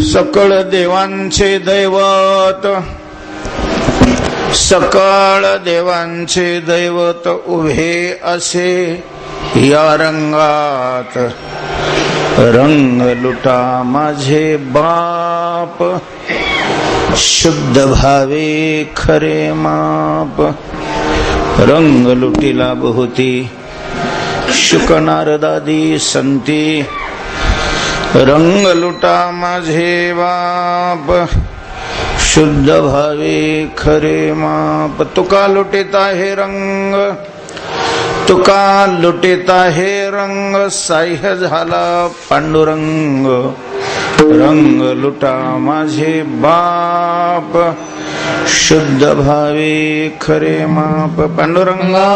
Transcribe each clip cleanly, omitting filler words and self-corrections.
सकळ देवांचे दैवत, सकळ देवांचे दैवत उभे असे या रंगात, रंग लुटा माझे बाप, शुद्ध भावे खरे माप, रंग लुटिला बहुती शुक नारदादी संती, रंग लुटा माझे बाप, शुद्ध भावे खरे माप, तुका लुटित आहे रंग, तुका लुटित आहे रंग, साह्य झाला पांडुरंग, रंग लुटा माझे बाप, शुद्ध भावे खरे माप, पांडुरंगा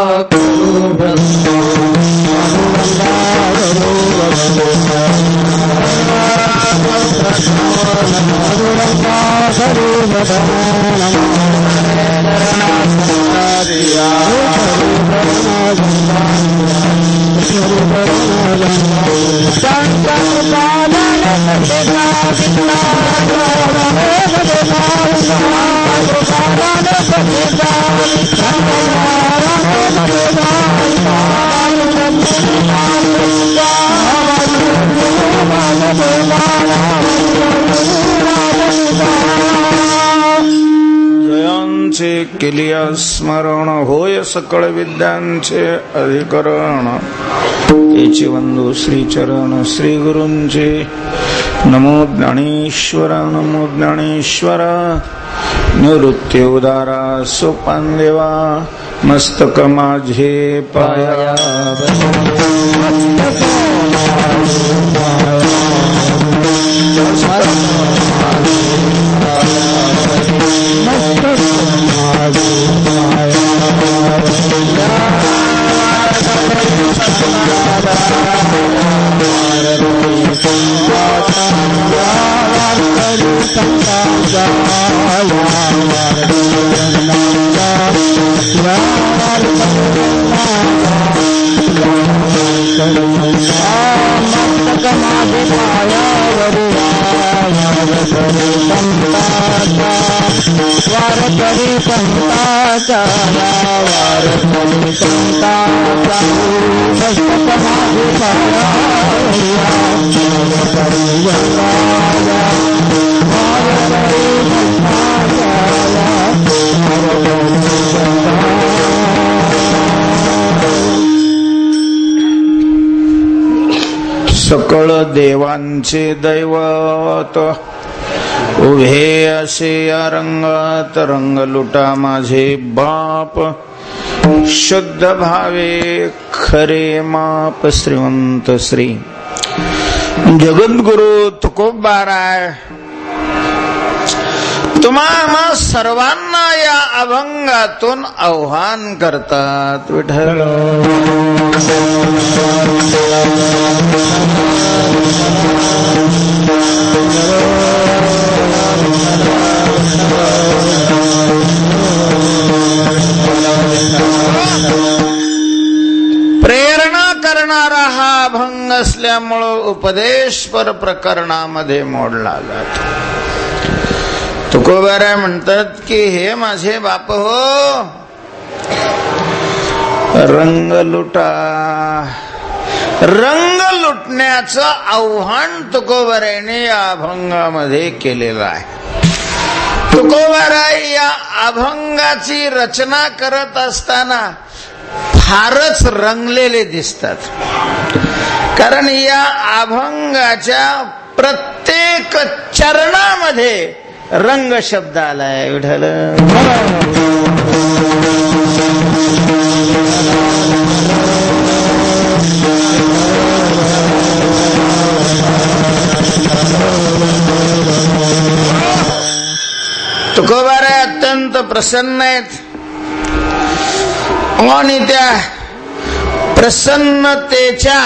जयांचे केलिया स्मरण, होय सकळ विद्यांचे अधिकरण, याची वंदू श्री चरण श्री गुरूंचे, नमो ज्ञानेश्वर नमो ज्ञानेश्वर, निवृत्ती उदारा सोपान देवा, मस्तक माझे पाया सकळ देवांचे दैवत उभे असे या रंगात, रंग लुटा माझे बाप, शुद्ध भावे खरे माप, श्रीमंत श्री जगद्गुरु तुकोबाराय तुम्हा सर्वांना या अभंगातून आव्हान करतात. विठ्ठल प्रेरणा करणारा हा अभंग असल्यामुळं उपदेशपर प्रकरणामध्ये मोडला जातो. तुकोबाराय म्हणतात की हे माझे बाप हो, रंग लुटा, रंग लुटण्याचं आव्हान तुकोबारायने या अभंगामध्ये केलेलं आहे. तुकोबाराय या अभंगाची रचना करत असताना फारच रंगलेले दिसतात, कारण या अभंगाच्या प्रत्येक चरणामध्ये रंग शब्द आलाय. विठ्ठल तुकोबाराय अत्यंत प्रसन्न आहेत आणि त्या प्रसन्नतेच्या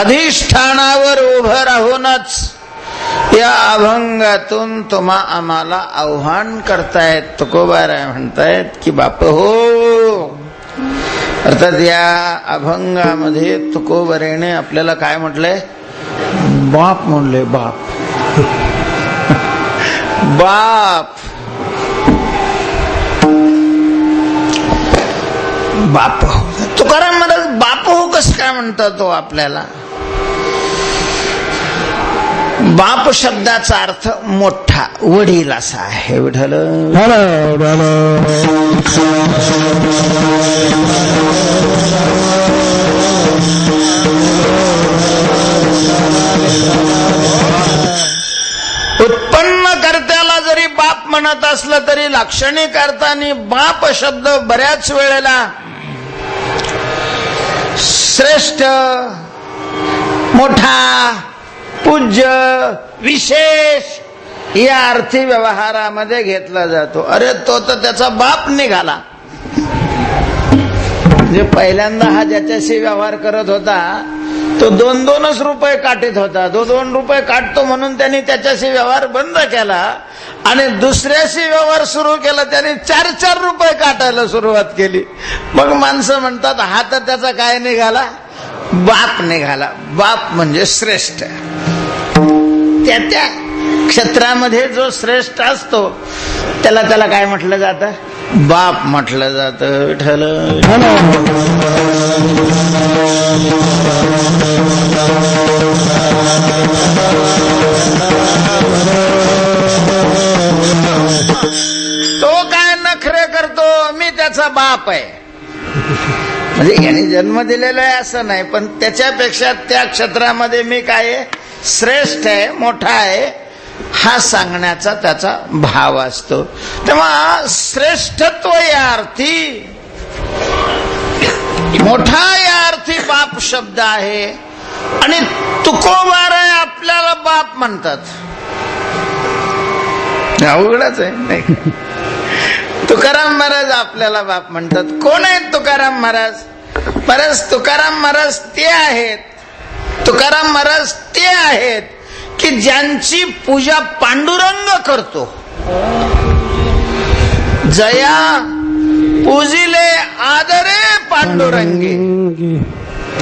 अधिष्ठानावर उभं राहूनच या अभंगातून तुम्हा आम्हाला आव्हान करतायत. तुकोबाराय म्हणतायत की बाप हो, अर्थात या अभंगामध्ये तुकोबारायने आपल्याला काय म्हटलंय, बाप म्हणले. बाप बाप बाप हो. तुकाराम महाराज बाप हो कस काय म्हणतात तो आपल्याला? बाप शब्दाचा अर्थ मोठा, वडील असा आहे. विठ्ठल उत्पन्न कर्त्याला जरी बाप म्हणत असलं तरी लाक्षणिक अर्थाने बाप शब्द बऱ्याच वेळेला श्रेष्ठ, मोठा, पूज्य, विशेष या अर्थी व्यवहारामध्ये घेतला जातो. अरे तो तर त्याचा बाप निघाला. जे पहिल्यांदा हा ज्याच्याशी व्यवहार करत होता तो 2-2 रुपये काटत होता. 2 रुपये काटतो म्हणून त्यांनी त्याच्याशी व्यवहार बंद केला आणि दुसऱ्याशी व्यवहार सुरू केला. त्याने 4-4 रुपये काटायला सुरुवात केली. मग माणसं म्हणतात हा तर त्याचा काय निघाला? बाप निघाला. बाप म्हणजे श्रेष्ठ. त्या क्षेत्रामध्ये जो श्रेष्ठ असतो त्याला काय म्हटलं जातं? बाप म्हटलं जातं. विठ्ठल तो काय नखरे करतो, मी त्याचा बाप आहे. म्हणजे याने जन्म दिलेला आहे असं नाही, पण त्याच्यापेक्षा त्या क्षेत्रामध्ये मी काय आहे? श्रेष्ठ आहे, मोठा आहे, हा सांगण्याचा त्याचा भाव असतो. तेव्हा श्रेष्ठत्व या अर्थी, मोठा या अर्थी बाप शब्द आहे. आणि तुकोबाराय आपल्याला बाप म्हणतात. अवघडच आहे नाही? तुकाराम महाराज आपल्याला बाप म्हणतात. कोण आहेत तुकाराम महाराज? महाराज तुकाराम महाराज ते आहेत, तुकाराम महाराज ते आहेत की ज्यांची पूजा पांडुरंग करतो. जया पूजिले आदरे पांडुरंगी.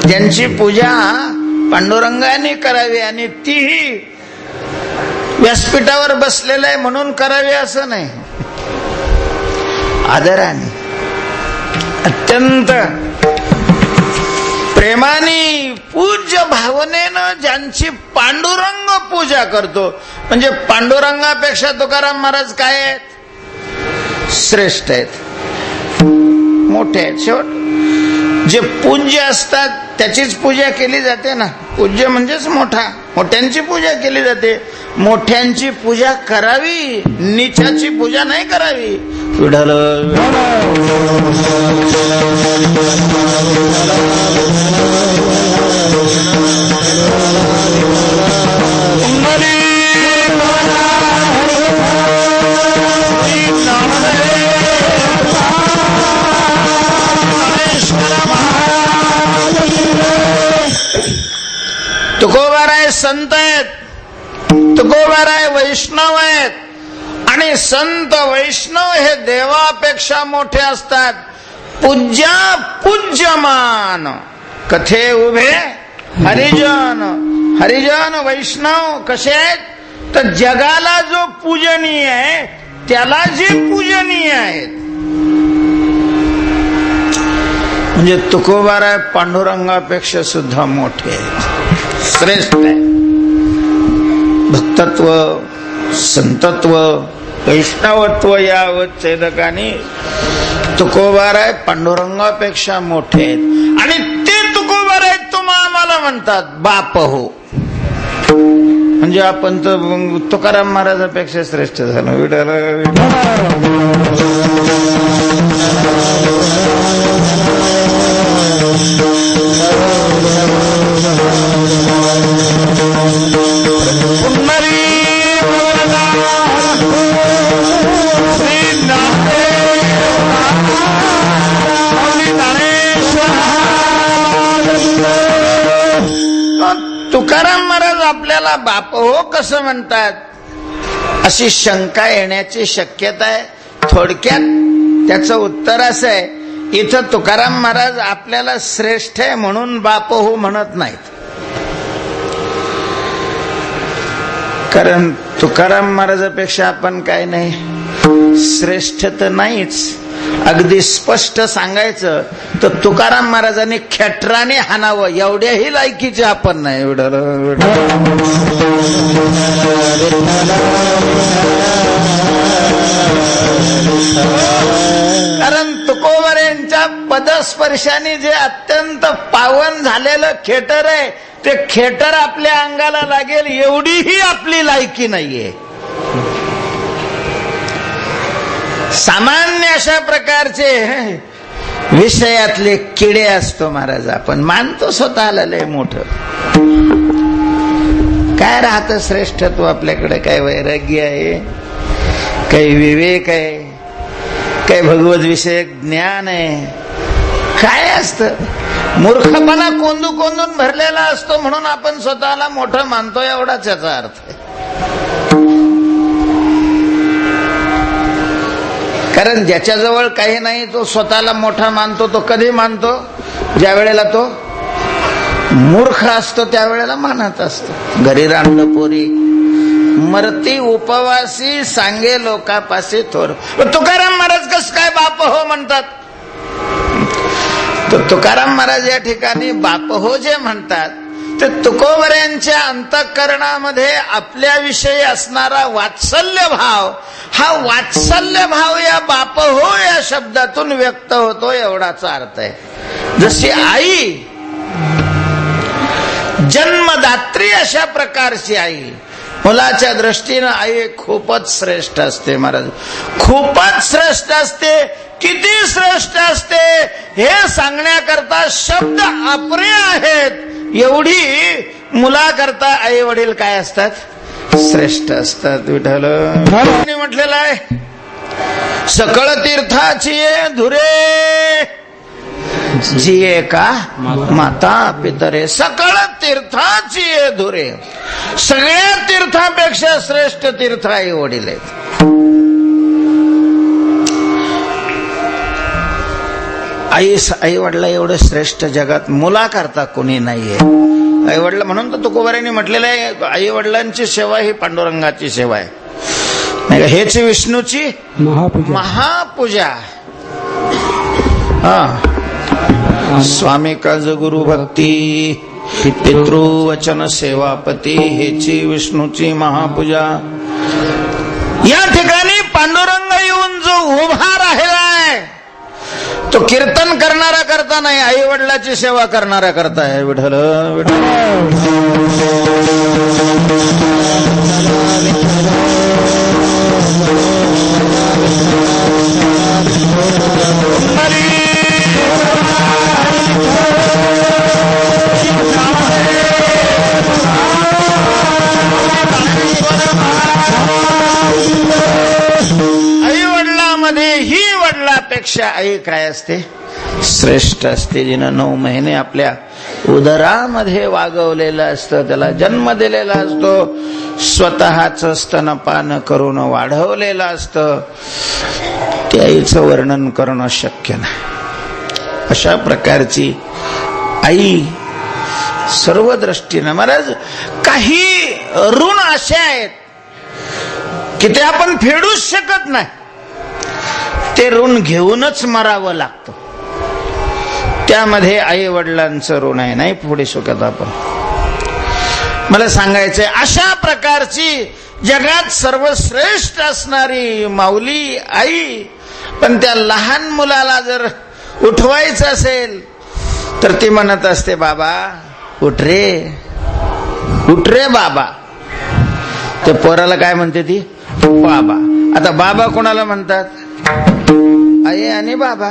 ज्यांची पूजा पांडुरंगाने करावी आणि तीही व्यासपीठावर बसलेलं आहे म्हणून करावी असं नाही. आदराने, अत्यंत प्रेमाने, पूज्य भावनेनं ज्यांची पांडुरंग पूजा करतो. म्हणजे पांडुरंगापेक्षा तुकाराम महाराज काय आहेत? श्रेष्ठ आहेत, मोठे आहेत. शेवट जे पूज्य असतात त्याचीच पूजा केली जाते ना. पूज्य म्हणजेच मोठा, मोठ्यांची पूजा केली जाते. मोठ्यांची पूजा करावी, नीचाची पूजा नाही करावी. विठ्ठल तुकोबाराय संत आहेत, तुकोबाराय वैष्णव आहेत. आणि संत वैष्णव हे देवापेक्षा मोठे असतात. पूज्या पूज्यमान कथे उभे हरिजन. हरिजन वैष्णव कसे आहेत? तर जगाला जो पूजनीय आहे त्याला जे पूजनीय आहेत. म्हणजे तुकोबाराय पांडुरंगापेक्षा सुद्धा मोठे आहेत, श्रेष्ठ आहे. भक्तत्व, संतत्व, वैष्णवत्व या अवच्छेदकाने तुकोबाराय पांडुरंगापेक्षा मोठे आहेत. आणि ते तुकोबाराय तुम्हा आम्हाला म्हणतात बाप हो. म्हणजे आपण तर तुकाराम महाराजापेक्षा श्रेष्ठ झालो. विठ्ठल तुकाराम महाराज आपल्याला बाप हो कसं म्हणतात अशी शंका येण्याची शक्यता आहे. थोडक्यात त्याचं उत्तर असं आहे, इथं तुकाराम महाराज आपल्याला श्रेष्ठ आहे म्हणून बाप हो म्हणत नाहीत. कारण तुकाराम महाराजापेक्षा आपण काय नाही, श्रेष्ठ तर नाहीच. अगदी स्पष्ट सांगायचं तर तुकाराम महाराजांनी खेटराने हाणावं एवढ्याही लायकीचे आपण नाही. कारण तुकोबऱ्यांच्या पदस्पर्शाने जे अत्यंत पावन झालेलं खेटर आहे, ते खेटर आपल्या अंगाला लागेल एवढीही आपली लायकी नाहीये. सामान्य अशा प्रकारचे विषयातले किडे असतो महाराज. आपण मानतो स्वतःला लय मोठं. काय राहतं श्रेष्ठत्व आपल्याकडे? काय वैराग्य आहे, काही विवेक आहे, काही भगवत विषयक ज्ञान आहे, काय असतं? मूर्खपणा कोंदून भरलेला असतो म्हणून आपण स्वतःला मोठं मानतो, एवढाच याचा अर्थ आहे. कारण ज्याच्याजवळ काही नाही तो स्वतःला मोठा मानतो. तो कधी मानतो? ज्या वेळेला तो मूर्ख असतो त्यावेळेला मानत असतो. घरी रांडलं पोरी मरती उपवासी, सांगे लोकापाशी थोर. तुकाराम महाराज कस काय बाप हो म्हणतात? तर तुकाराम महाराज या ठिकाणी बाप हो जे म्हणतात ते तुकोबऱ्यांच्या अंतःकरणामध्ये आपल्याविषयी असणारा वात्सल्य भाव, हा वात्सल्य भाव या बाप हो या शब्दातून व्यक्त होतो, एवढाचा अर्थ आहे. जशी आई जन्मदात्री अशा प्रकारची आई, मुलाच्या दृष्टीनं आई खूपच श्रेष्ठ असते महाराज, खूपच श्रेष्ठ असते. किती श्रेष्ठ असते हे सांगण्याकरता शब्द अपुरे आहेत. एवढी मुलाकरता आई वडील काय असतात? श्रेष्ठ असतात. विठ्ठल म्हटलेलं आहे, सकळ तीर्थाची धुरे जिये का माता पितरे. सकळ तीर्थाची धुरे, सगळ्या तीर्थापेक्षा श्रेष्ठ तीर्थ आई वडील आहेत. आई वडला एवढं श्रेष्ठ जगात मुलाकरता कोणी नाहीये. आई वडला म्हणून तर तुकोबाऱ्यांनी म्हटलेलं आहे, आई वडिलांची सेवा ही पांडुरंगाची सेवा आहे, नाही का? हेच विष्णूची महापूजा. स्वामी काज गुरु भक्ती पितृवचन सेवापती, हेची विष्णूची महापूजा. या ठिकाणी पांडुरंग येऊन जो उभा राहिलाय तो कीर्तन करणारा करता नाही, आई वडिलाची सेवा करणारा करता आहे. विठ्ठल ही वडिलापेक्षा आई काय असते? श्रेष्ठ असते. जिनं 9 महिने आपल्या उदरामध्ये वागवलेलं असतं, त्याला जन्म दिलेला असतो, स्वतःच स्तनपान करून वाढवलेलं असतं, त्या आईचं वर्णन करणं शक्य नाही. अशा प्रकारची आई सर्व दृष्टीनं महाराज. काही ऋण असे आहेत की ते आपण फेडूच शकत नाही, ते ऋण घेऊनच मरावं लागतं. त्यामध्ये आई वडिलांचं ऋण आहे, नाही पुढे शकत आपण. मला सांगायचंय, अशा प्रकारची जगात सर्वश्रेष्ठ असणारी माऊली आई, पण त्या लहान मुलाला जर उठवायचं असेल तर ती म्हणत असते, बाबा उठ रे, उठ रे बाबा. ते पोराला काय म्हणते ती? बाबा. आता बाबा कोणाला म्हणतात? आई आणि बाबा.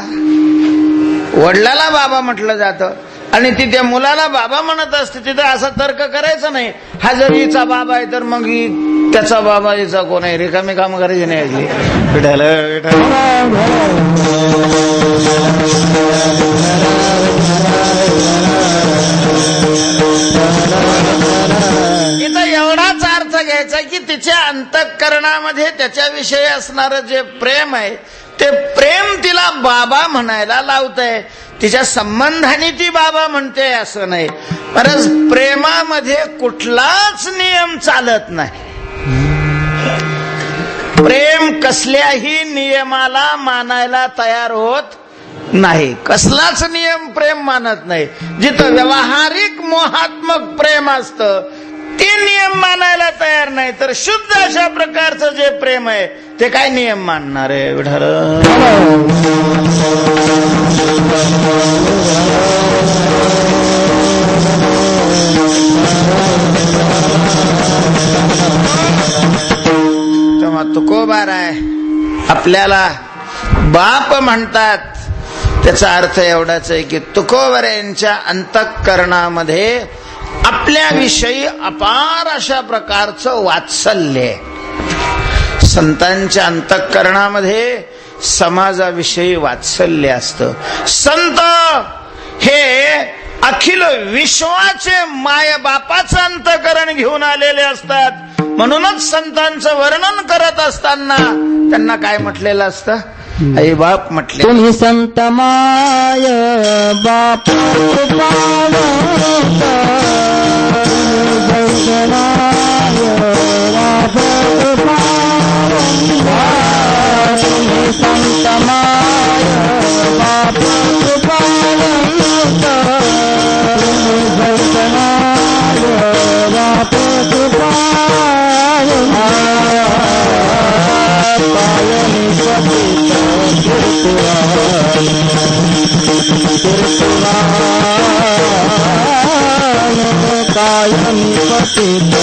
वडिलाला बाबा म्हटलं जातं आणि ती त्या मुलाला बाबा म्हणत असते. तिथं असा तर्क करायचा नाही, हा जर हिचा बाबा आहे तर मग त्याचा बाबा हिचा कोण आहे, रिकामी काम करायची नाही. विठ्ठल इथं एवढाच अर्थ घ्यायचा की तिच्या अंतःकरणामध्ये त्याच्याविषयी असणारं जे प्रेम आहे ते प्रेम तिला बाबा म्हणायला लावतंय. तिच्या संबंधाने ती बाबा म्हणते असं नाही. परत प्रेमामध्ये कुठलाच नियम चालत नाही. प्रेम कसल्याही नियमाला मानायला तयार होत नाही. कसलाच नियम प्रेम मानत नाही. जिथं व्यावहारिक मोहात्मक प्रेम असतं ते नियम मानायला तयार नाही. तर शुद्ध अशा प्रकारचं जे प्रेम आहे ते काय नियम मानणार आहे? विठ्ठल तेव्हा तुकोबाराय आपल्याला बाप म्हणतात. त्याचा अर्थ एवढाच आहे की तुकोबारायांच्या अंतःकरणामध्ये आपल्याविषयी अपार अशा प्रकारचं वात्सल्य आहे. संतांच्या अंतःकरणामध्ये समाजाविषयी वात्सल्य असतं. संत हे अखिल विश्वाचे मायबापाचं अंतःकरण घेऊन आलेले असतात. म्हणूनच संतांचं वर्णन करत असताना त्यांना काय म्हटलेलं असतं? आई बाप म्हटले. तुम्ही संत माय बाप संत माय बाप कायमी पतित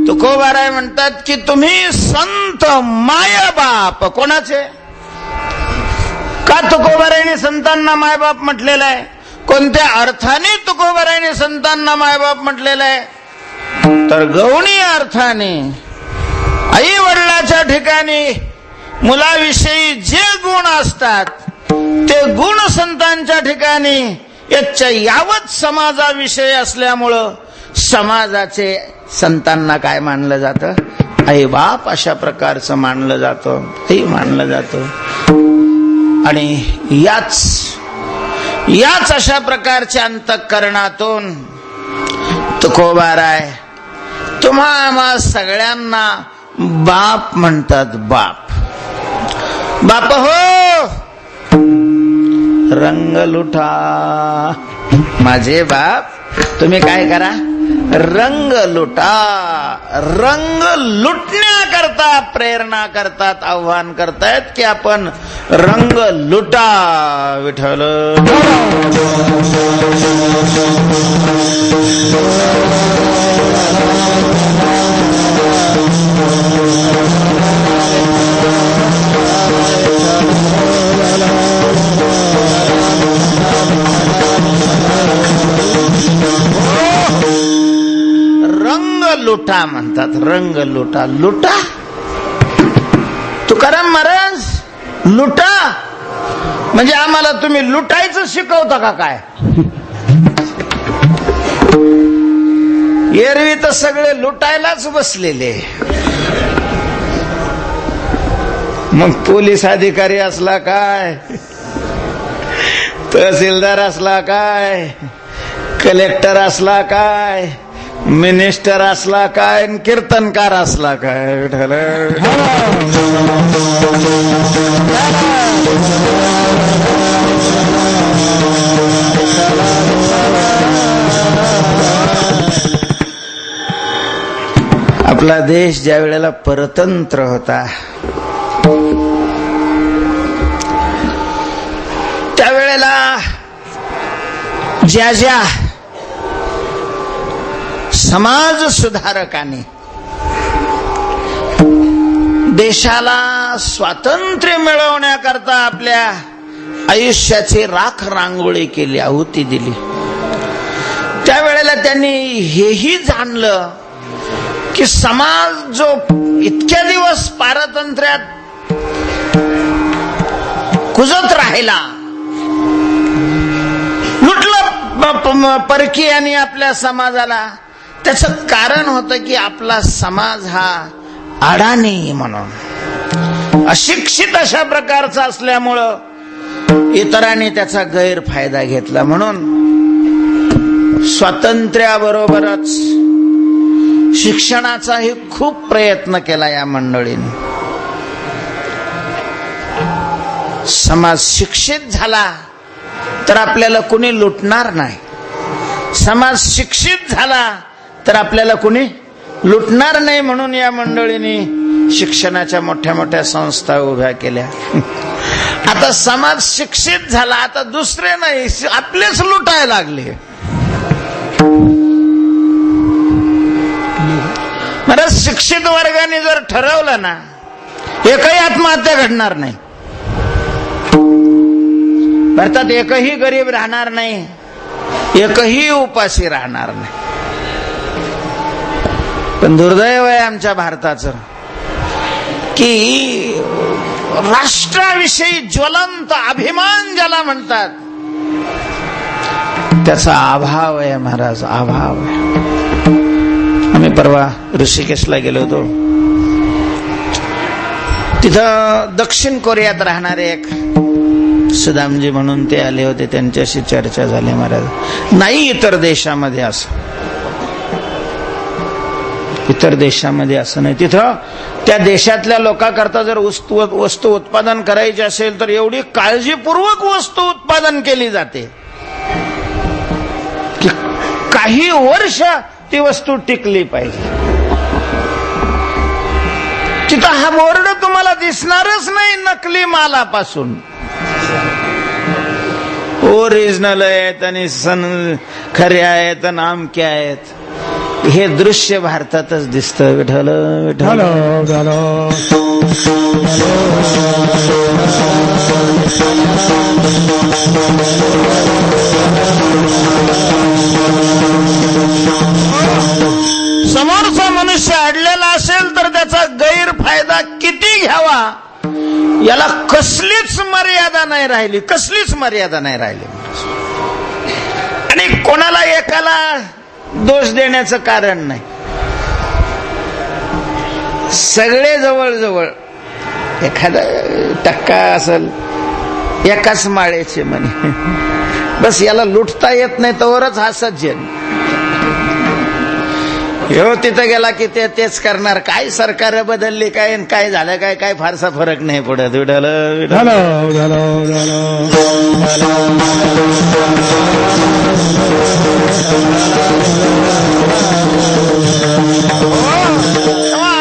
तुकोबाराय म्हणतात की तुम्ही संत मायबाप कोणाचे? का तुकोबारायने संतांना मायबाप म्हटलेलं आहे? कोणत्या अर्थाने तुकोबारायने संतांना मायबाप म्हटलेलं आहे? तर गौणी अर्थाने आई वडिलाच्या ठिकाणी मुलाविषयी जे गुण असतात ते गुण संतांच्या ठिकाणी यावत समाजाविषयी असल्यामुळं समाजाचे संतांना काय मानलं जातं? आई बाप अशा प्रकारचं मानलं जातं, हे मानलं जातं. आणि याच अशा प्रकारच्या अंतःकरणातून तुकोबाराय तुम्हा आम्हा सगळ्यांना बाप म्हणतात. बाप हो, रंग लुटा माझे बाप. तुम्ही काय करा? रंग लुटा. रंग लुटण्याकरता प्रेरणा करतात, आव्हान करतायत की आपण रंग लुटा. विठ्ठल रंग लुटा म्हणतात. रंग लुटा. लुटा तुकाराम महाराज, लुटा म्हणजे आम्हाला तुम्ही लुटायचं शिकवता का काय? एरवी तर सगळे लुटायलाच बसलेले. मग पोलीस अधिकारी असला काय, तहसीलदार असला काय, कलेक्टर असला काय, मिनिस्टर असला काय, कीर्तनकार असला काय. आपला देश ज्या वेळेला परतंत्र होता त्यावेळेला ज्या समाज सुधारकांनी देशाला स्वातंत्र्य मिळवण्याकरता आपल्या आयुष्याची राख रांगोळी केली, आहुती दिली, त्यावेळेला त्यांनी हेही जाणलं की समाज जो इतक्या दिवस पारतंत्र्यात कुजत राहिला, लुटलं परकीयांनी आपल्या समाजाला, त्याचं कारण होतं की आपला समाज हा अडाणी म्हणून अशिक्षित अशा प्रकारचा असल्यामुळं इतरांनी त्याचा गैरफायदा घेतला. म्हणून स्वातंत्र्याबरोबरच शिक्षणाचाही खूप प्रयत्न केला या मंडळीने. समाज शिक्षित झाला तर आपल्याला कुणी लुटणार नाही. समाज शिक्षित झाला तर आपल्याला कुणी लुटणार नाही. म्हणून या मंडळींनी शिक्षणाच्या मोठ्या मोठ्या संस्था उभ्या केल्या. आता समाज शिक्षित झाला, आता दुसरे नाही, आपलेच लुटायला लागले. महाराज, शिक्षित वर्गाने जर ठरवलं ना, एकही आत्महत्या घडणार नाही, भारतात एकही गरीब राहणार नाही, एकही उपाशी राहणार नाही. पण दुर्दैव आहे आमच्या भारताचं की राष्ट्राविषयी ज्वलंत अभिमान ज्याला म्हणतात त्याचा अभाव आहे महाराज, अभाव आहे. आम्ही परवा ऋषिकेशला गेलो होतो. तिथं दक्षिण कोरियात राहणारे एक सुदामजी म्हणून ते आले होते, त्यांच्याशी चर्चा झाली. महाराज, नाही इतर देशामध्ये असं, इतर देशामध्ये असं नाही. तिथं त्या देशातल्या लोकांकरता जर वस्तू उत्पादन करायची असेल तर एवढी काळजीपूर्वक वस्तू उत्पादन केली जाते की काही वर्ष ती वस्तू टिकली पाहिजे. तिथं हा बोर्ड तुम्हाला दिसणारच नाही नकली मालापासून. ओरिजिनल आहेत आणि खरे आहेत आणि आमके आहेत. हे दृश्य भारतातच दिसतं. विठ्ठल विठ्ठल. समोरचा मनुष्य अडलेला असेल तर त्याचा गैरफायदा किती घ्यावा याला कसलीच मर्यादा नाही राहिली, कसलीच मर्यादा नाही राहिली. आणि कोणाला एकाला दोष देण्याचं कारण नाही. सगळे जवळजवळ एखादा टक्का असेल एकाच माळेचे म्हणे, बस याला लुटता येत नाही तोवरच हा सज्जन. हो तिथं गेला की तेच करणार. काय सरकार बदलली काय काय झालं काय काय फारसा फरक नाही पडत.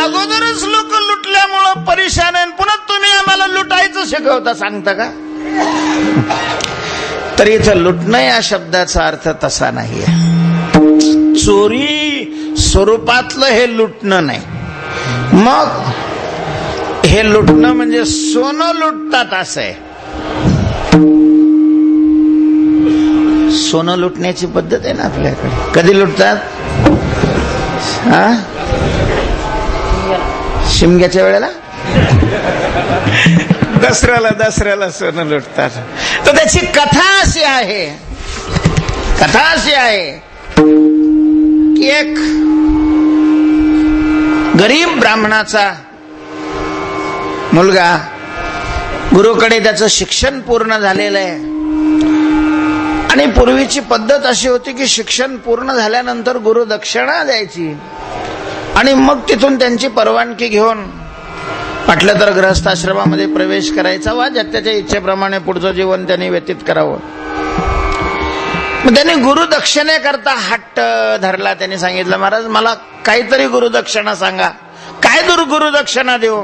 अगोदरच लोक लुटल्यामुळं परेशान आहे, पुन्हा तुम्ही आम्हाला लुटायचं शिकवता सांगता का? तर इथं लुटणं या शब्दाचा अर्थ तसा नाहीये. चोरी स्वरूपातलं हे लुटणं नाही. मग हे लुटणं म्हणजे सोनं लुटतात असं आहे. सोनं लुटण्याची पद्धत आहे ना आपल्याकडे. कधी लुटतात? हा, शिमग्याच्या वेळेला, दसऱ्याला सोनं लुटतात. तर त्याची कथा अशी आहे, कथा अशी आहे की एक गरीब ब्राह्मणाचा मुलगा, गुरुकडे त्याचं शिक्षण पूर्ण झालेलं आहे. आणि पूर्वीची पद्धत अशी होती की शिक्षण पूर्ण झाल्यानंतर गुरु दक्षिणा द्यायची आणि मग तिथून त्यांची परवानगी घेऊन म्हटलं तर गृहस्थाश्रमामध्ये प्रवेश करायचा वा त्याच्या इच्छेप्रमाणे पुढचं जीवन त्यांनी व्यतीत करावं. मग त्यांनी गुरुदक्षिणेकरता हट्ट धरला. त्यांनी सांगितलं, महाराज मला काहीतरी गुरुदक्षिणा सांगा. काय गुरुदक्षिणा देऊ?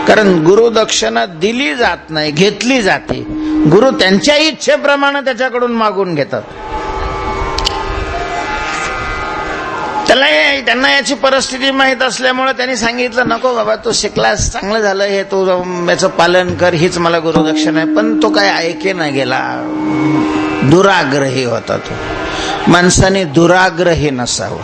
कारण गुरुदक्षिणा दिली जात नाही, घेतली जाते. गुरु त्यांच्या इच्छेप्रमाणे त्याच्याकडून मागून घेतात. त्यांना याची परिस्थिती माहीत असल्यामुळे त्यांनी सांगितलं, नको बाबा तू शिकलास, चांगलं झालं, हे तू याचं पालन कर, हीच मला गुरुदक्षिणा आहे. पण तो काय ऐके ना गेला. दुराग्रही होता तो. माणसाने दुराग्रही नसावं.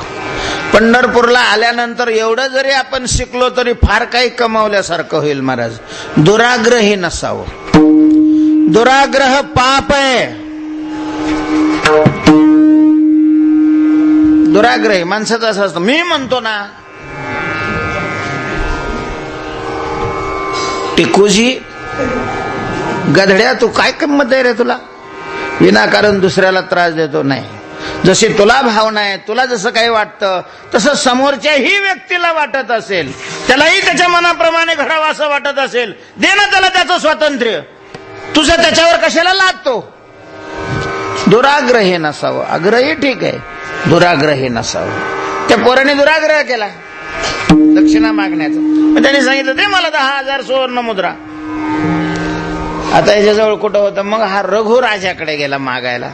पंढरपूरला आल्यानंतर एवढं जरी आपण शिकलो तरी फार काही कमावल्यासारखं होईल महाराज. दुराग्रही नसावं. दुराग्रह पाप आहे. दुराग्रही माणसाचं असं असतं. मी म्हणतो ना, टिकूजी गधड्या तू काय किंमत आहे रे तुला, विनाकारण दुसऱ्याला त्रास देतो. नाही, जशी तुला भावना आहे, तुला जसं काही वाटतं तसं समोरच्याही व्यक्तीला वाटत असेल, त्यालाही त्याच्या मनाप्रमाणे घडावं असं वाटत असेल, दे ना त्याला त्याचं स्वातंत्र्य. तुझं त्याच्यावर कशाला लादतो? दुराग्रही नसावं. आग्रही ठीक आहे, दुराग्रही नसावं. त्या पोराने दुराग्रह केला दक्षिणा मागण्याचा. मग त्यांनी सांगितलं, दे मला 10,000 सुवर्ण मुद्रा. आता याच्याजवळ कुठं होतं? मग हा रघुराजाकडे गेला मागायला.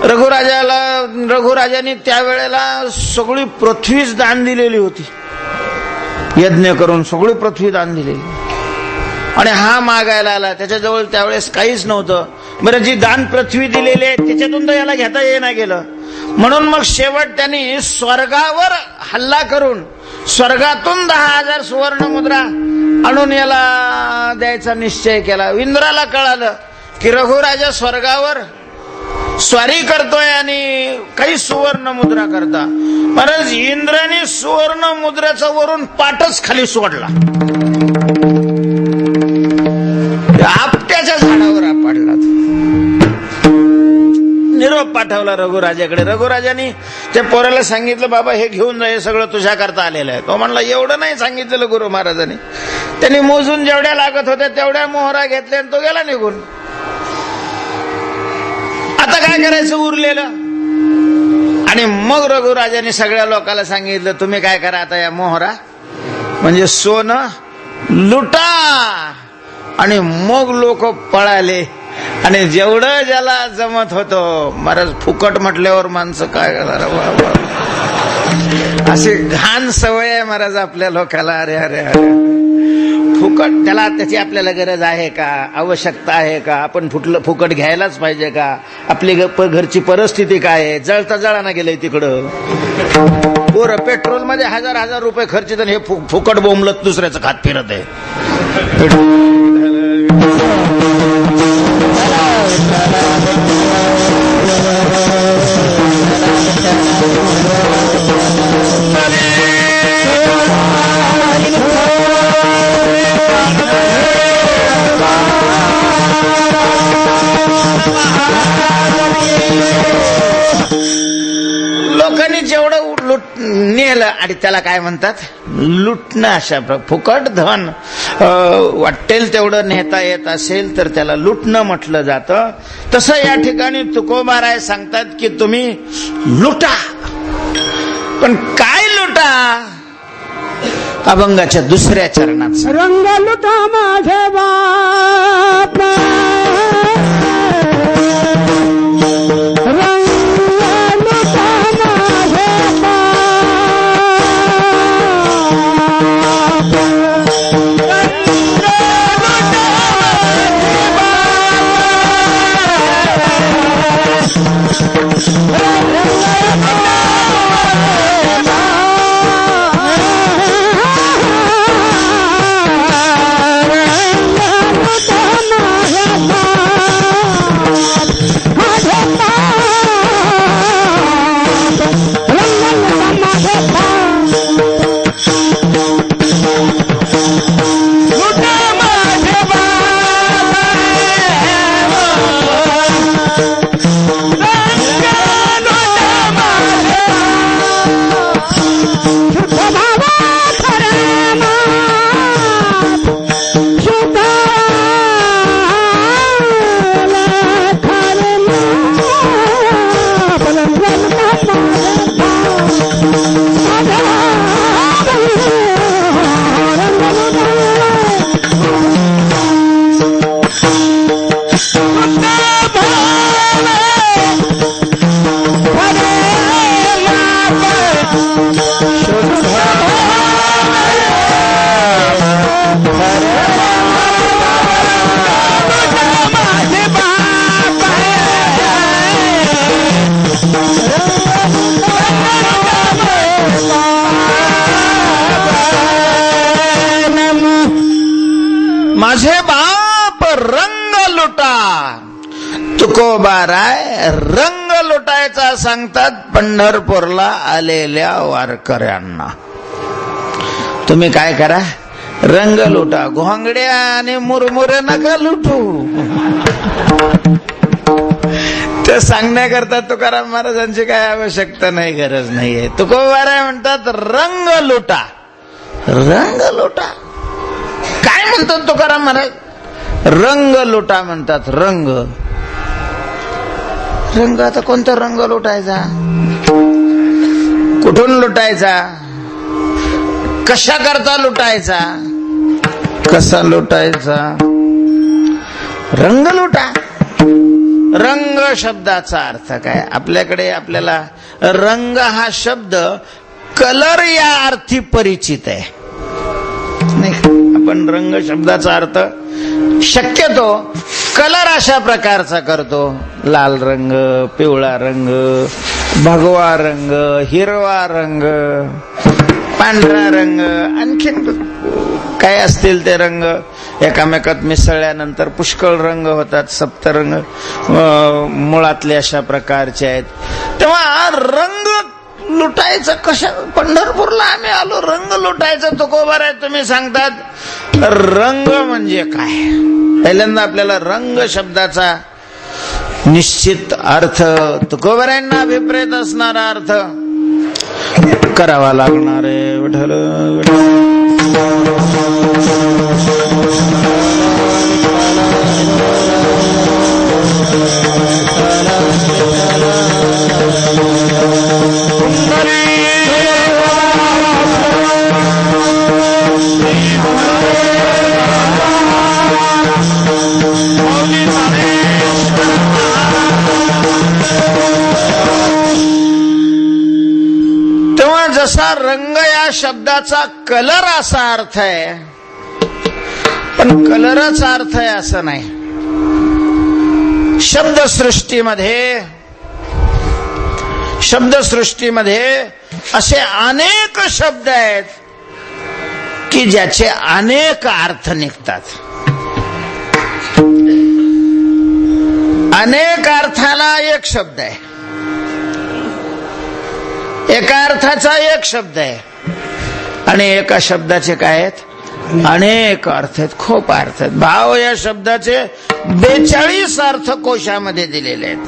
रघुराजाने त्यावेळेला सगळी पृथ्वीच दान दिलेली होती. यज्ञ करून सगळी पृथ्वी दान दिलेली. आणि हा मागायला आला. त्याच्याजवळ त्यावेळेस काहीच नव्हतं. बरं, जी दान पृथ्वी दिलेली आहे त्याच्यातून तर याला घेता येईना गेलं. म्हणून मग शेवट त्यांनी स्वर्गावर हल्ला करून स्वर्गातून 10,000 सुवर्ण मुद्रा आणून याला द्यायचा निश्चय केला. इंद्राला कळालं की रघुराजा स्वर्गावर स्वारी करतोय आणि काही सुवर्ण मुद्रा करता. परत इंद्राने सुवर्ण मुद्रेचा वरून पाठच खाली सोडला. आपट्याच्या झाडावर पडला. निरोप पाठवला रघुराजाकडे. रघुराजाने त्या पोराला सांगितलं, बाबा हे घेऊन जा, हे सगळं तुझ्या करता आलेलं आहे. तो म्हणला, एवढं नाही सांगितलेलं गुरु महाराजांनी. त्यांनी मोजून जेवढ्या लागत होत्या तेवढ्या मोहरा घेतल्या आणि तो गेला निघून. आता काय करायचं उरलेलं? आणि मग रघुराजाने सगळ्या लोकांना सांगितलं, तुम्ही काय करा आता, या मोहरा म्हणजे सोनं लुटा. आणि मग लोक पळाले. आणि जेवढं ज्याला जमत होतं, महाराज फुकट म्हटल्यावर माणसं काय करणार बाबा. अशी घाण सवय आहे महाराज आपल्या लोकांना. अरे अरे अरे, फुकट त्याला त्याची आपल्याला गरज आहे का, आवश्यकता आहे का, आपण फुकट घ्यायलाच पाहिजे का, आपली घरची परिस्थिती काय आहे, जळता जळाना गेलंय तिकडं, पोरं पेट्रोल मध्ये हजार रुपये खर्चित हे फुकट बोंबलत दुसऱ्याचं खात फिरत आहे. लोकांनी जेवढं नेलं आणि त्याला काय म्हणतात लुटणं. अशा फुकट धन वाटेल तेवढं नेता येत असेल तर त्याला लुटणं म्हटलं जातं. तसं या ठिकाणी तुकोबाराय सांगतात की तुम्ही लुटा, पण काय लुटा. अभंगाच्या दुसऱ्या चरणात रंग लुटा माझे बाप, माझे बाप रंग लुटा. तुकोबाराय रंग लुटायचा सांगतात पंढरपूरला आलेल्या वारकऱ्यांना. तुम्ही काय करा, रंग लुटा, घोंगड्या आणि मुरमुरे नका लुटू. ते सांगण्याकरता तुकाराम महाराजांची काय आवश्यकता नाही, गरज नाहीये. तुकोबाराय म्हणतात रंग लुटा, रंग लुटा. काय म्हणतात तुकाराम महाराज, रंग लुटा म्हणतात. रंग रंग आता कोणता रंग लुटायचा, कुठून लुटायचा, कशा करता लुटायचा, कसा लुटायचा. रंग लुटा. रंग शब्दाचा अर्थ काय, आपल्याकडे आपल्याला रंग हा शब्द कलर या अर्थी परिचित आहे नाही. आपण रंग शब्दाचा अर्थ शक्यतो कलर अशा प्रकारचा करतो, लाल रंग, पिवळा रंग, भगवा रंग, हिरवा रंग, पांढरा रंग, आणखीन काय असतील ते रंग एकामेकात मिसळल्यानंतर पुष्कळ रंग होतात. सप्तरंग मुळातले अशा प्रकारचे आहेत. तेव्हा रंग लुटायचं कशा, पंढरपूरला आम्ही आलो रंग लुटायचं. तुकोबाराय तुम्ही सांगतात रंग म्हणजे काय. पहिल्यांदा आपल्याला रंग शब्दाचा निश्चित अर्थ, तुकोबारायांना अभिप्रेत असणारा अर्थ करावा लागणार आहे. विठ्ठल तेव्हा जसा रंग या शब्दाचा कलर असा अर्थ आहे, पण कलरच अर्थ आहे असं नाही. शब्दसृष्टीमध्ये असे अनेक शब्द आहेत की ज्याचे अनेक अर्थ निघतात. अनेक अर्थाला एक शब्द आहे, एका अर्थाचा एक शब्द आहे, आणि एका शब्दाचे काय आहेत अनेक अर्थ आहेत, खूप अर्थ आहेत. भाव या शब्दाचे 42 अर्थ कोशामध्ये दिलेले आहेत.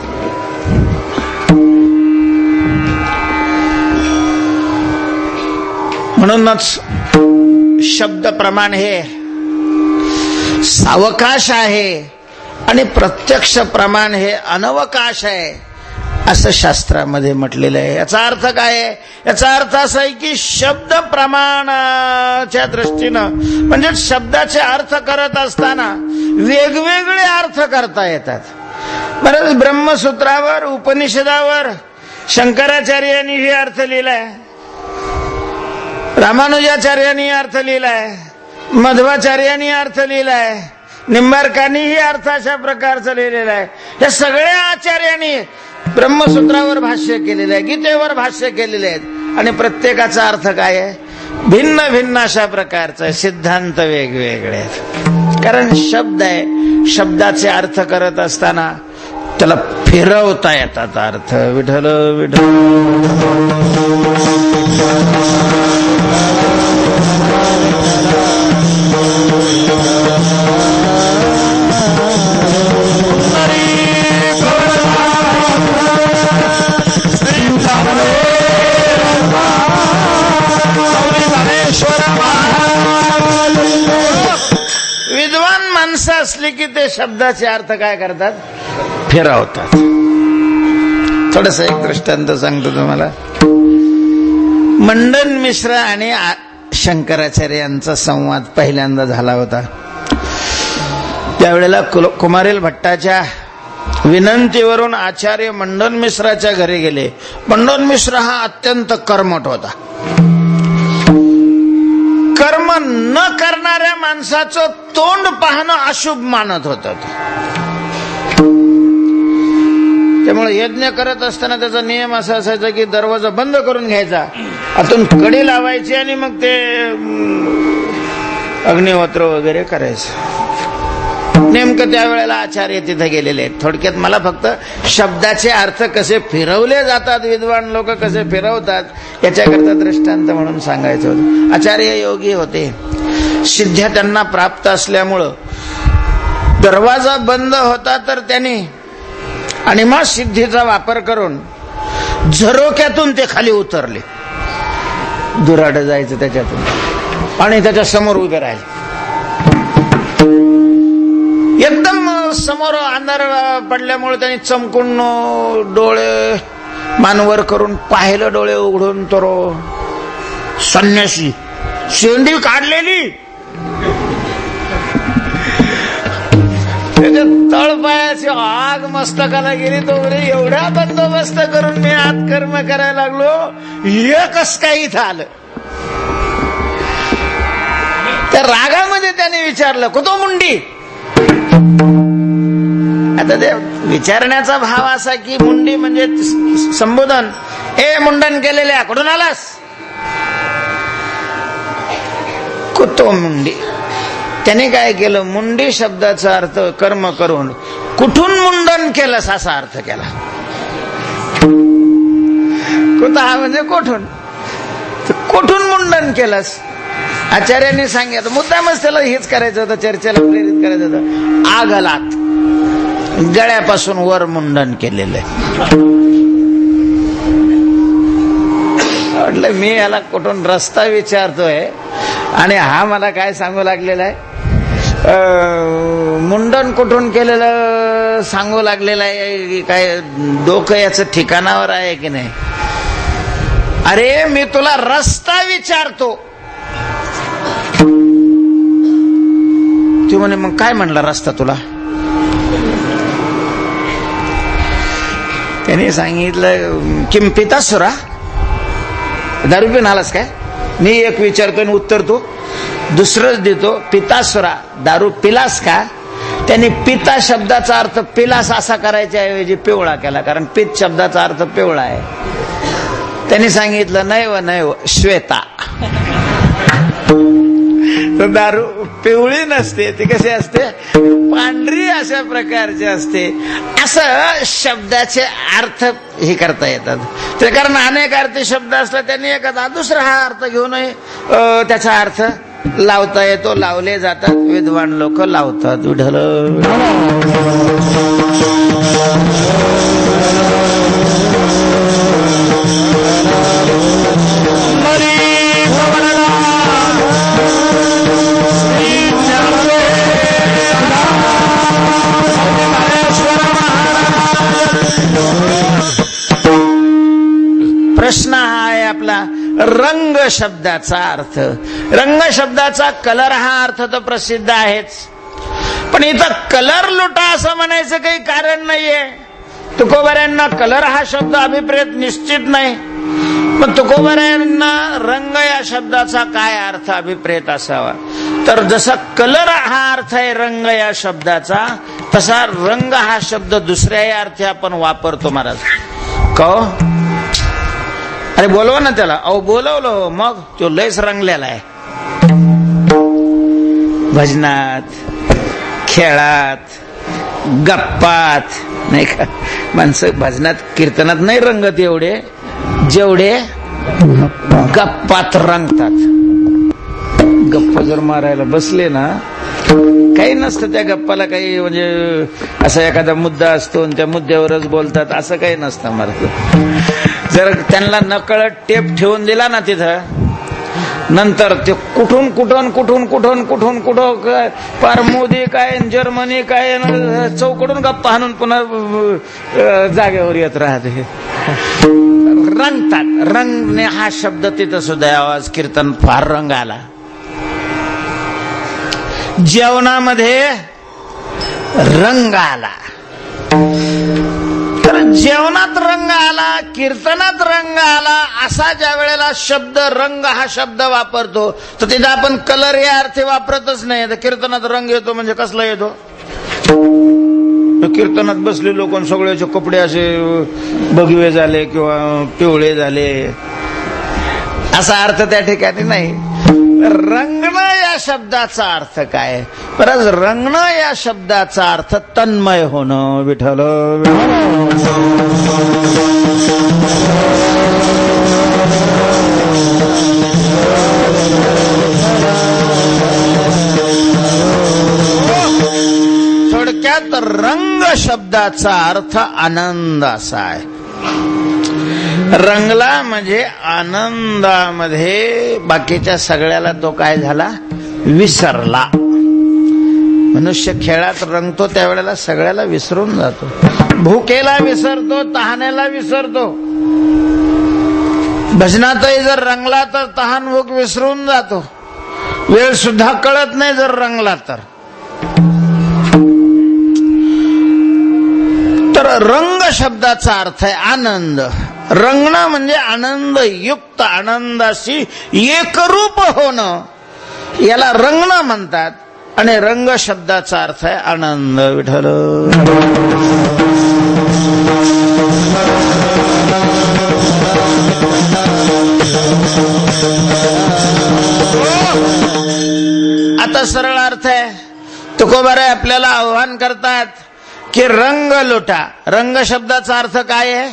म्हणूनच शब्द प्रमाण हे सावकाश आहे आणि प्रत्यक्ष प्रमाण हे अनवकाश आहे असं शास्त्रामध्ये म्हटलेलं आहे. याचा अर्थ काय आहे? याचा अर्थ असा आहे की शब्द प्रमाणाच्या दृष्टीनं म्हणजे शब्दाचे अर्थ करत असताना वेगवेगळे अर्थ करता येतात. बरं, ब्रह्मसूत्रावर उपनिषदावर शंकराचार्यांनी हे अर्थ लिहिलाय, रामानुजाचार्यांनी अर्थ लिहिलाय, मध्वाचार्यांनी अर्थ लिहिलाय, निंबार्कांनीही अर्थ अशा प्रकारचं लिहिलेला आहे. या सगळ्या आचार्यांनी ब्रह्मसूत्रावर भाष्य केलेलं आहे, गीतेवर भाष्य केलेले आहेत, आणि प्रत्येकाचा अर्थ काय आहे भिन्न भिन्न अशा प्रकारचा आहे. सिद्धांत वेगवेगळे आहेत. कारण शब्द आहे, शब्दाचे अर्थ करत असताना त्याला फिरवता येतात अर्थ. विठ्ठल विठ्ठल विद्वान माणसं असली की ते शब्दाचे अर्थ काय करतात फिरवतात. थोडस एक दृष्टांत सांगतो तुम्हाला. मंडन मिश्र आणि शंकराचार्य यांचा संवाद पहिल्यांदा झाला होता. त्यावेळेला कुमारिल भट्टाच्या विनंतीवरून आचार्य मंडन मिश्राच्या घरी गेले. मंडन मिश्र हा अत्यंत कर्मठ होता. कर्म न करणाऱ्या माणसाचं तोंड पाहणं अशुभ मानत होतं. त्यामुळे यज्ञ करत असताना त्याचा नियम असा असायचा की दरवाजा बंद करून घ्यायचा, आतून कडी लावायची आणि मग ते अग्निहोत्र वगैरे करायचं. नेमकं त्यावेळेला आचार्य तिथे गेलेले आहेत. थोडक्यात मला फक्त शब्दाचे अर्थ कसे फिरवले जातात, विद्वान लोक कसे फिरवतात याच्याकरता दृष्टांत म्हणून सांगायचं होतं. आचार्य योगी होते, सिद्ध्या त्यांना प्राप्त असल्यामुळं दरवाजा बंद होता तर त्यांनी अनिमा सिद्धीचा वापर करून झरोक्यातून ते खाली उतरले. दुराड जायचं त्याच्यातून आणि त्याच्या समोर उभे राहिले. एकदम समोर अंधार पडल्यामुळे त्यांनी चमकून डोळे मानवर करून पाहिलं, डोळे उघडून तर संन्यासी शेंडी काढलेली, त्याच्या तळपायाची आग मस्तकाला गेली. तो एवढा बंदोबस्त करून मी आत कर्म करायला लागलो, हे कस काही इथं आलं. त्या रागामध्ये त्याने विचारलं, कुतो मुंडी. आता ते विचारण्याचा भाव असा की मुंडी म्हणजे संबोधन, ए मुंडन केलेल्या कुठून आलास. कुतो मुंडी. त्याने काय केलं, मुंडी शब्दाचा अर्थ कर्म करून कुठून मुंडन केलंस असा अर्थ केला. कुठं हा म्हणजे कुठून, कुठून मुंडन केलंस. आचार्यांनी सांगितलं, मुद्दामच त्याला हेच करायचं होतं, चर्चेला प्रेरित करायचं होतं. आगलात गळ्यापासून वर मुंडन केलेलं आहे. म्हटलं मी याला कुठून रस्ता विचारतोय आणि हा मला काय सांगू लागलेला आहे, मुंडन कुठून केलेलं सांगू लागलेलं आहे. काय डोकं याचं ठिकाणावर आहे की नाही. अरे मी तुला रस्ता विचारतो. ती म्हणे मग काय म्हणला रस्ता तुला. त्याने सांगितलं, किम पितासुरा, दारू पिऊन आलास काय. मी एक विचारतो आणि उत्तर तू. दुसरंच देतो. पितासुरा, दारू पिलास का? त्यांनी पिता शब्दाचा अर्थ पिलास असा करायच्या ऐवजी पिवळा केला, कारण पित शब्दाचा अर्थ पिवळा आहे. त्यांनी सांगितलं नैव श्वेता. तर दारू पिवळी नसते, ती कशी असते? पांढरी अशा प्रकारची असते. असं शब्दाचे अर्थ हे करता येतात. ते कारण अनेक अर्थी शब्द असला त्यांनी एखादा दुसरा हा अर्थ घेऊनही त्याचा अर्थ लावता येतो. लावले जातात, विद्वान लोक लावतात. विठ्ठल प्रश्न हा आहे आपला, रंग शब्दाचा अर्थ. रंग शब्दाचा कलर हा अर्थ तर प्रसिद्ध आहेच, पण इथं कलर लुटा असं म्हणायचं काही कारण नाहीये. तुकोबाऱ्यांना कलर हा शब्द अभिप्रेत निश्चित नाही, पण तुकोबाऱ्यांना रंग या शब्दाचा काय अर्थ अभिप्रेत असावा? तर जसा कलर हा अर्थ आहे रंग या शब्दाचा, तसा रंग हा शब्द दुसऱ्याही अर्थी आपण वापरतो महाराज. का अरे बोलवा ना त्याला. अहो बोलवलं, मग तो लयच रंगलेला आहे. भजनात, खेळात, गप्पात नाही का? माणसं भजनात कीर्तनात नाही रंगत एवढे जेवढे गप्पात रंगतात. गप्पा जर मारायला बसले ना, काही नसतं त्या गप्पाला, काही म्हणजे असा एखादा मुद्दा असतो आणि त्या मुद्द्यावरच बोलतात असं काही नसतं महाराज. जर त्यांना नकळत टेप ठेवून दिला ना तिथं, नंतर ते कुठून पार मोदी काय जर्मनी काय चौकडून गप्पा हाणून पुन्हा जागेवर येत राहते. रंगतात. रंगणे हा शब्द तिथं सुद्धा आवाज कीर्तन फार रंग आला. जेवणामध्ये रंग आला, तर जेवणात रंग आला, कीर्तनात रंग आला, असा ज्या वेळेला शब्द रंग हा शब्द वापरतो तर तिथं आपण कलर या अर्थी वापरतच नाही. तर कीर्तनात रंग येतो म्हणजे कसला येतो? कीर्तनात बसले लोक सगळ्याचे कपडे असे भगवे झाले किंवा पिवळे झाले, असा अर्थ त्या ठिकाणी नाही. रंगणं या शब्दाचा अर्थ काय? परत रंगणं या शब्दाचा अर्थ तन्मय होणं. विठ्ठल थोडक्यात रंग शब्दाचा अर्थ आनंद असा आहे. रंगला म्हणजे आनंदामध्ये बाकीच्या सगळ्याला तो काय झाला? विसरला. मनुष्य खेळात रंगतो त्यावेळेला सगळ्याला विसरून जातो. भुकेला विसरतो, तहानेला विसरतो. भजनातही जर रंगला तर तहान भूक विसरून जातो. वेळ सुद्धा कळत नाही जर रंगला तर. रंग शब्दाचा अर्थ आहे आनंद. रंगणं म्हणजे आनंद युक्त, आनंदाशी एकरूप होणं, याला रंगणं म्हणतात. आणि रंग शब्दाचा अर्थ आहे आनंद. विठ्ठल आता सरळ अर्थ आहे. तुकोबाराय आपल्याला आव्हान करतात की रंग लुटा. रंग शब्दाचा अर्थ काय आहे?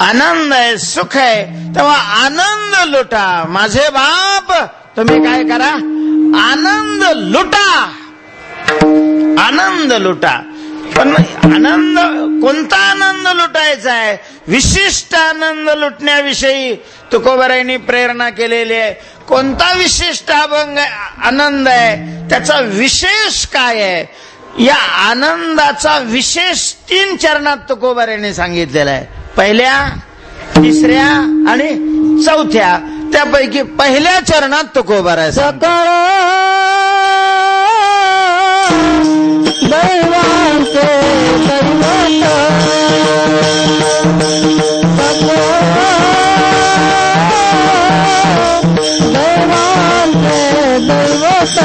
आनंद आहे, सुख आहे. तेव्हा आनंद लुटा. माझे बाप तुम्ही काय करा? आनंद लुटा. आनंद लुटा. पण आनंद कोणता आनंद लुटायचा आहे? विशिष्ट आनंद लुटण्याविषयी तुकोबारायांनी प्रेरणा केलेली आहे. कोणता विशिष्ट अभंग आनंद आहे? त्याचा विशेष काय आहे? या आनंदाचा विशेष 3 चरणात तुकोबारायांनी सांगितलेला आहे. पहिल्या, तिसऱ्या आणि चौथ्या. त्यापैकी पहिल्या चरणात तुकोबाराय सकळ दैवांचे दैवत, दैवांचे दैवत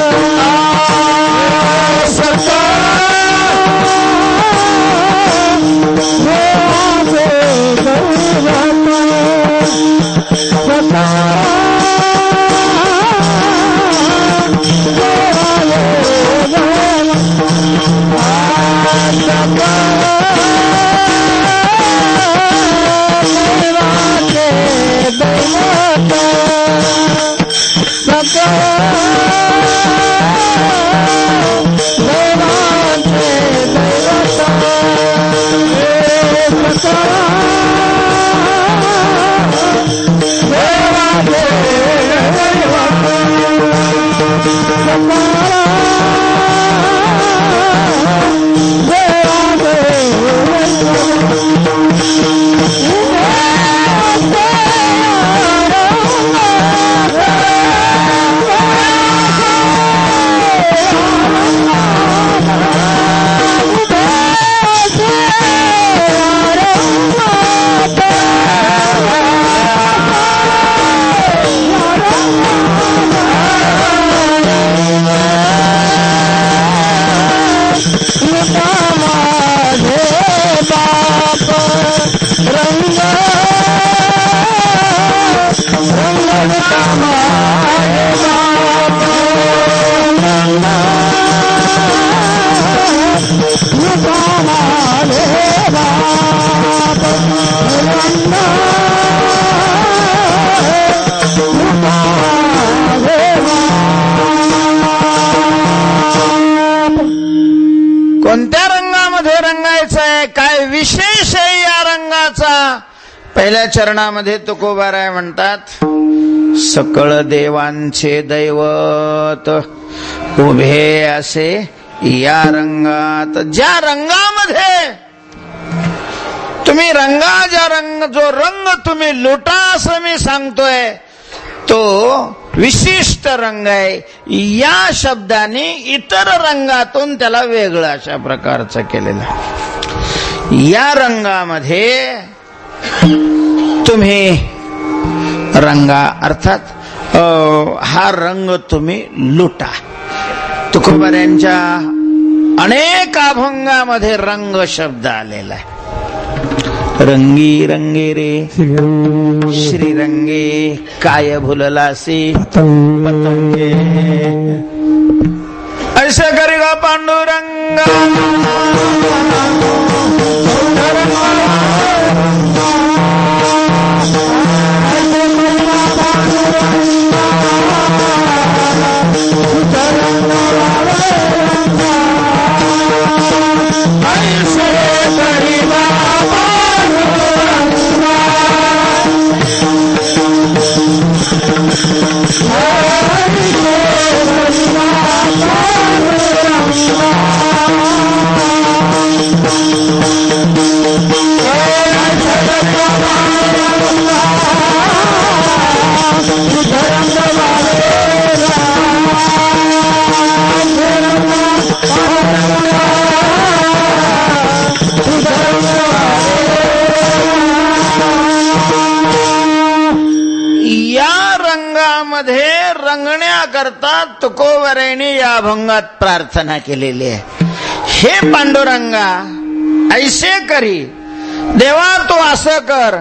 कोणत्या रंगामध्ये रंगायचं आहे, काय विशेष आहे या रंगाचा? पहिल्या चरणामध्ये तुकोबाराय म्हणतात, सकळ देवांचे दैवत उभे असे या रंगात. ज्या रंगामध्ये तुम्ही जो रंग तुम्ही लुटा असं मी सांगतोय, तो विशिष्ट रंग आहे. या शब्दाने इतर रंगातून त्याला वेगळं अशा प्रकारचं केलेलं आहे. या रंगामध्ये तुम्ही रंगा अर्थात हा रंग तुम्ही लुटा. तुकोबाऱ्यांच्या अनेक अभंगामध्ये रंग शब्द आलेला आहे. रंगी रंगे रे श्रीरंगे काय भुललासी पतंगे, ऐसे करेगा पांडुरंग. रंगण्याकरता तुकोबारायांनी या अभंगात प्रार्थना केलेली आहे. हे पांडुरंगा ऐसे करी, देवा तू असं कर,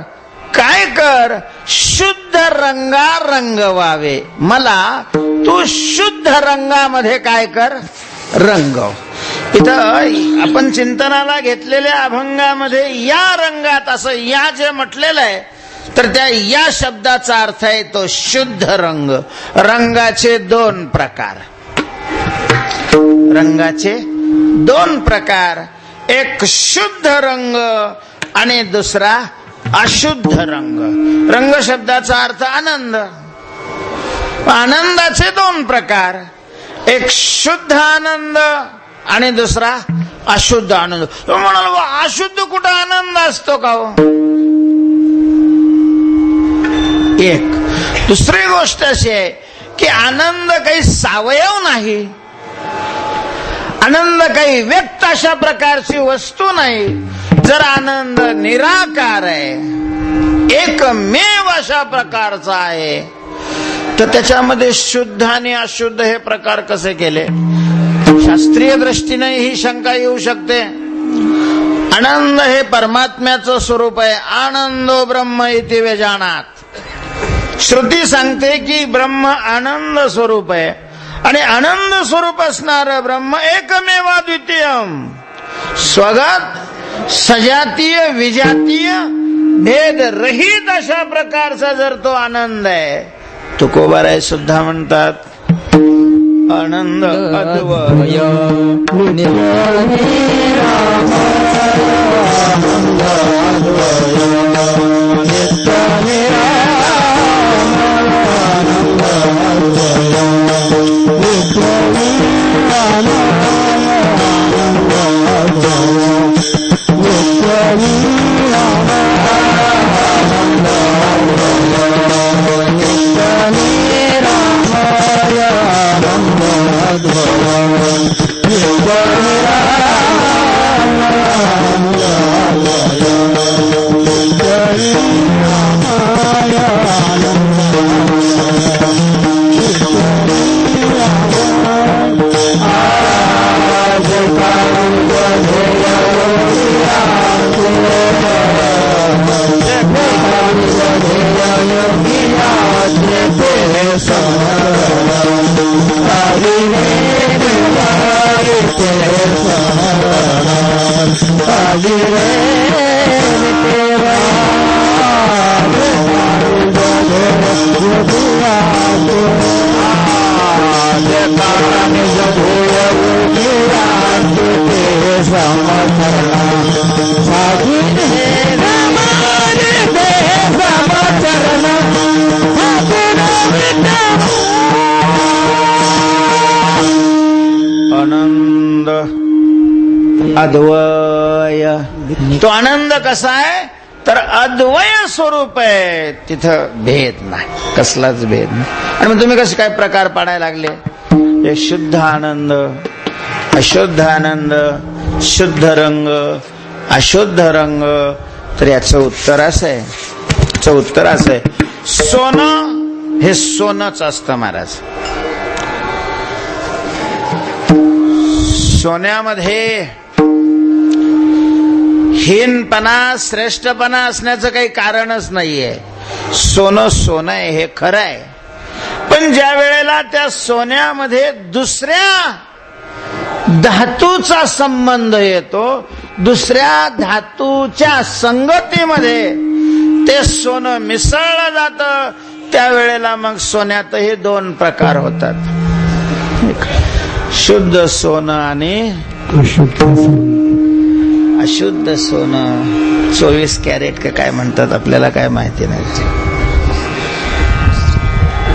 काय कर, शुद्ध रंगा रंगवावे. मला तू शुद्ध रंगामध्ये काय कर, रंगव. इथं आपण चिंतनाला घेतलेल्या अभंगामध्ये या रंगात असं या जे म्हटलेलं आहे, तर त्या या शब्दाचा अर्थ आहे तो शुद्ध रंग. रंगाचे दोन प्रकार, रंगाचे दोन प्रकार, एक शुद्ध रंग आणि दुसरा अशुद्ध रंग. रंग शब्दाचा अर्थ आनंद. आनंदाचे दोन प्रकार, एक शुद्ध आनंद आणि दुसरा अशुद्ध आनंद. तो म्हणाल अशुद्ध कुठं आनंद असतो का हो? एक दुसरी गोष्ट अशी आहे की आनंद काही सावयव नाही, आनंद काही व्यक्त अशा प्रकारची वस्तू नाही. जर आनंद निराकार आहे, एकमेव अशा प्रकारचा आहे, तर त्याच्यामध्ये शुद्ध आणि अशुद्ध हे प्रकार कसे केले? शास्त्रीय दृष्टीने ही शंका येऊ शकते. आनंद हे परमात्म्याचं स्वरूप आहे. आनंदो ब्रह्म इति वेजानात. श्रुती सांगते की ब्रह्म आनंद स्वरूप आहे आणि आनंद स्वरूप असणारं ब्रह्म एकमेवा द्वितीयम. स्वगत सजातीय विजातीय भेद रहित अशा प्रकारचा जर तो आनंद आहे, तुकोबाराय सुद्धा म्हणतात आनंद अद्वय. आनंद अद्वय. तो आनंद कसा आहे तर अद्वय स्वरूप आहे, तिथं भेद नाही, कसलाच भेद नाही. आणि मग तुम्ही कसे काय प्रकार पाडायला लागले? हे शुद्ध आनंद, अशुद्ध आनंद, शुद्ध रंग, अशुद्ध रंग. तर याचं उत्तर असं आहे, सोनं हे सोनंच असतं महाराज. सोन्यामध्ये हीनपणा श्रेष्ठपणा असण्याचं काही कारणच नाहीये. सोनं सोनं आहे हे खरं आहे. पण ज्या वेळेला त्या सोन्यामध्ये दुसऱ्या धातूचा संबंध येतो, दुसऱ्या धातूच्या संगतीमध्ये ते सोनं मिसळलं जातं, त्यावेळेला मग सोन्यातही दोन प्रकार होतात, शुद्ध सोनं आणि अशुद्ध सोनं. 24 कॅरेट का काय म्हणतात आपल्याला काय माहिती नाही.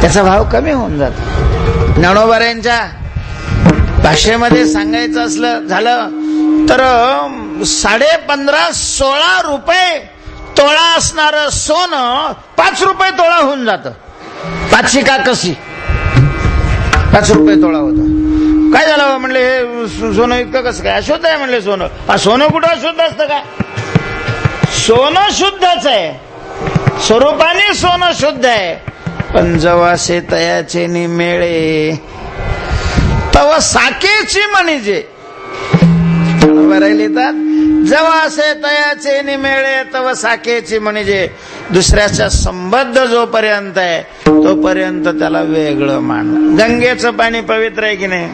त्याचा भाव कमी होऊन जातो. ज्ञानोबारायांच्या भाषेमध्ये सांगायचं झालं तर 15.5-16 रुपये तोळा असणारं सोनं 5 रुपये तोळा होऊन जातं. 5 का कशी 5 रुपये तोळा होतं. काय झालं म्हणले हे सोनं इतकं कसं काय? अशुद्ध आहे म्हणले सोनं. सोनं कुठं अशुद्ध असतं काय? सोनं शुद्धच आहे, स्वरूपाने सोनं शुद्ध आहे. पण जवासे तयाचे निमेळे तव साकेची म्हणजे लिहितात, जवासे तयाचे निमेळे तव साकेची म्हणजे दुसऱ्याच्या संबद्ध जोपर्यंत आहे तोपर्यंत त्याला वेगळं मान. गंगेचं पाणी पवित्र आहे की नाही?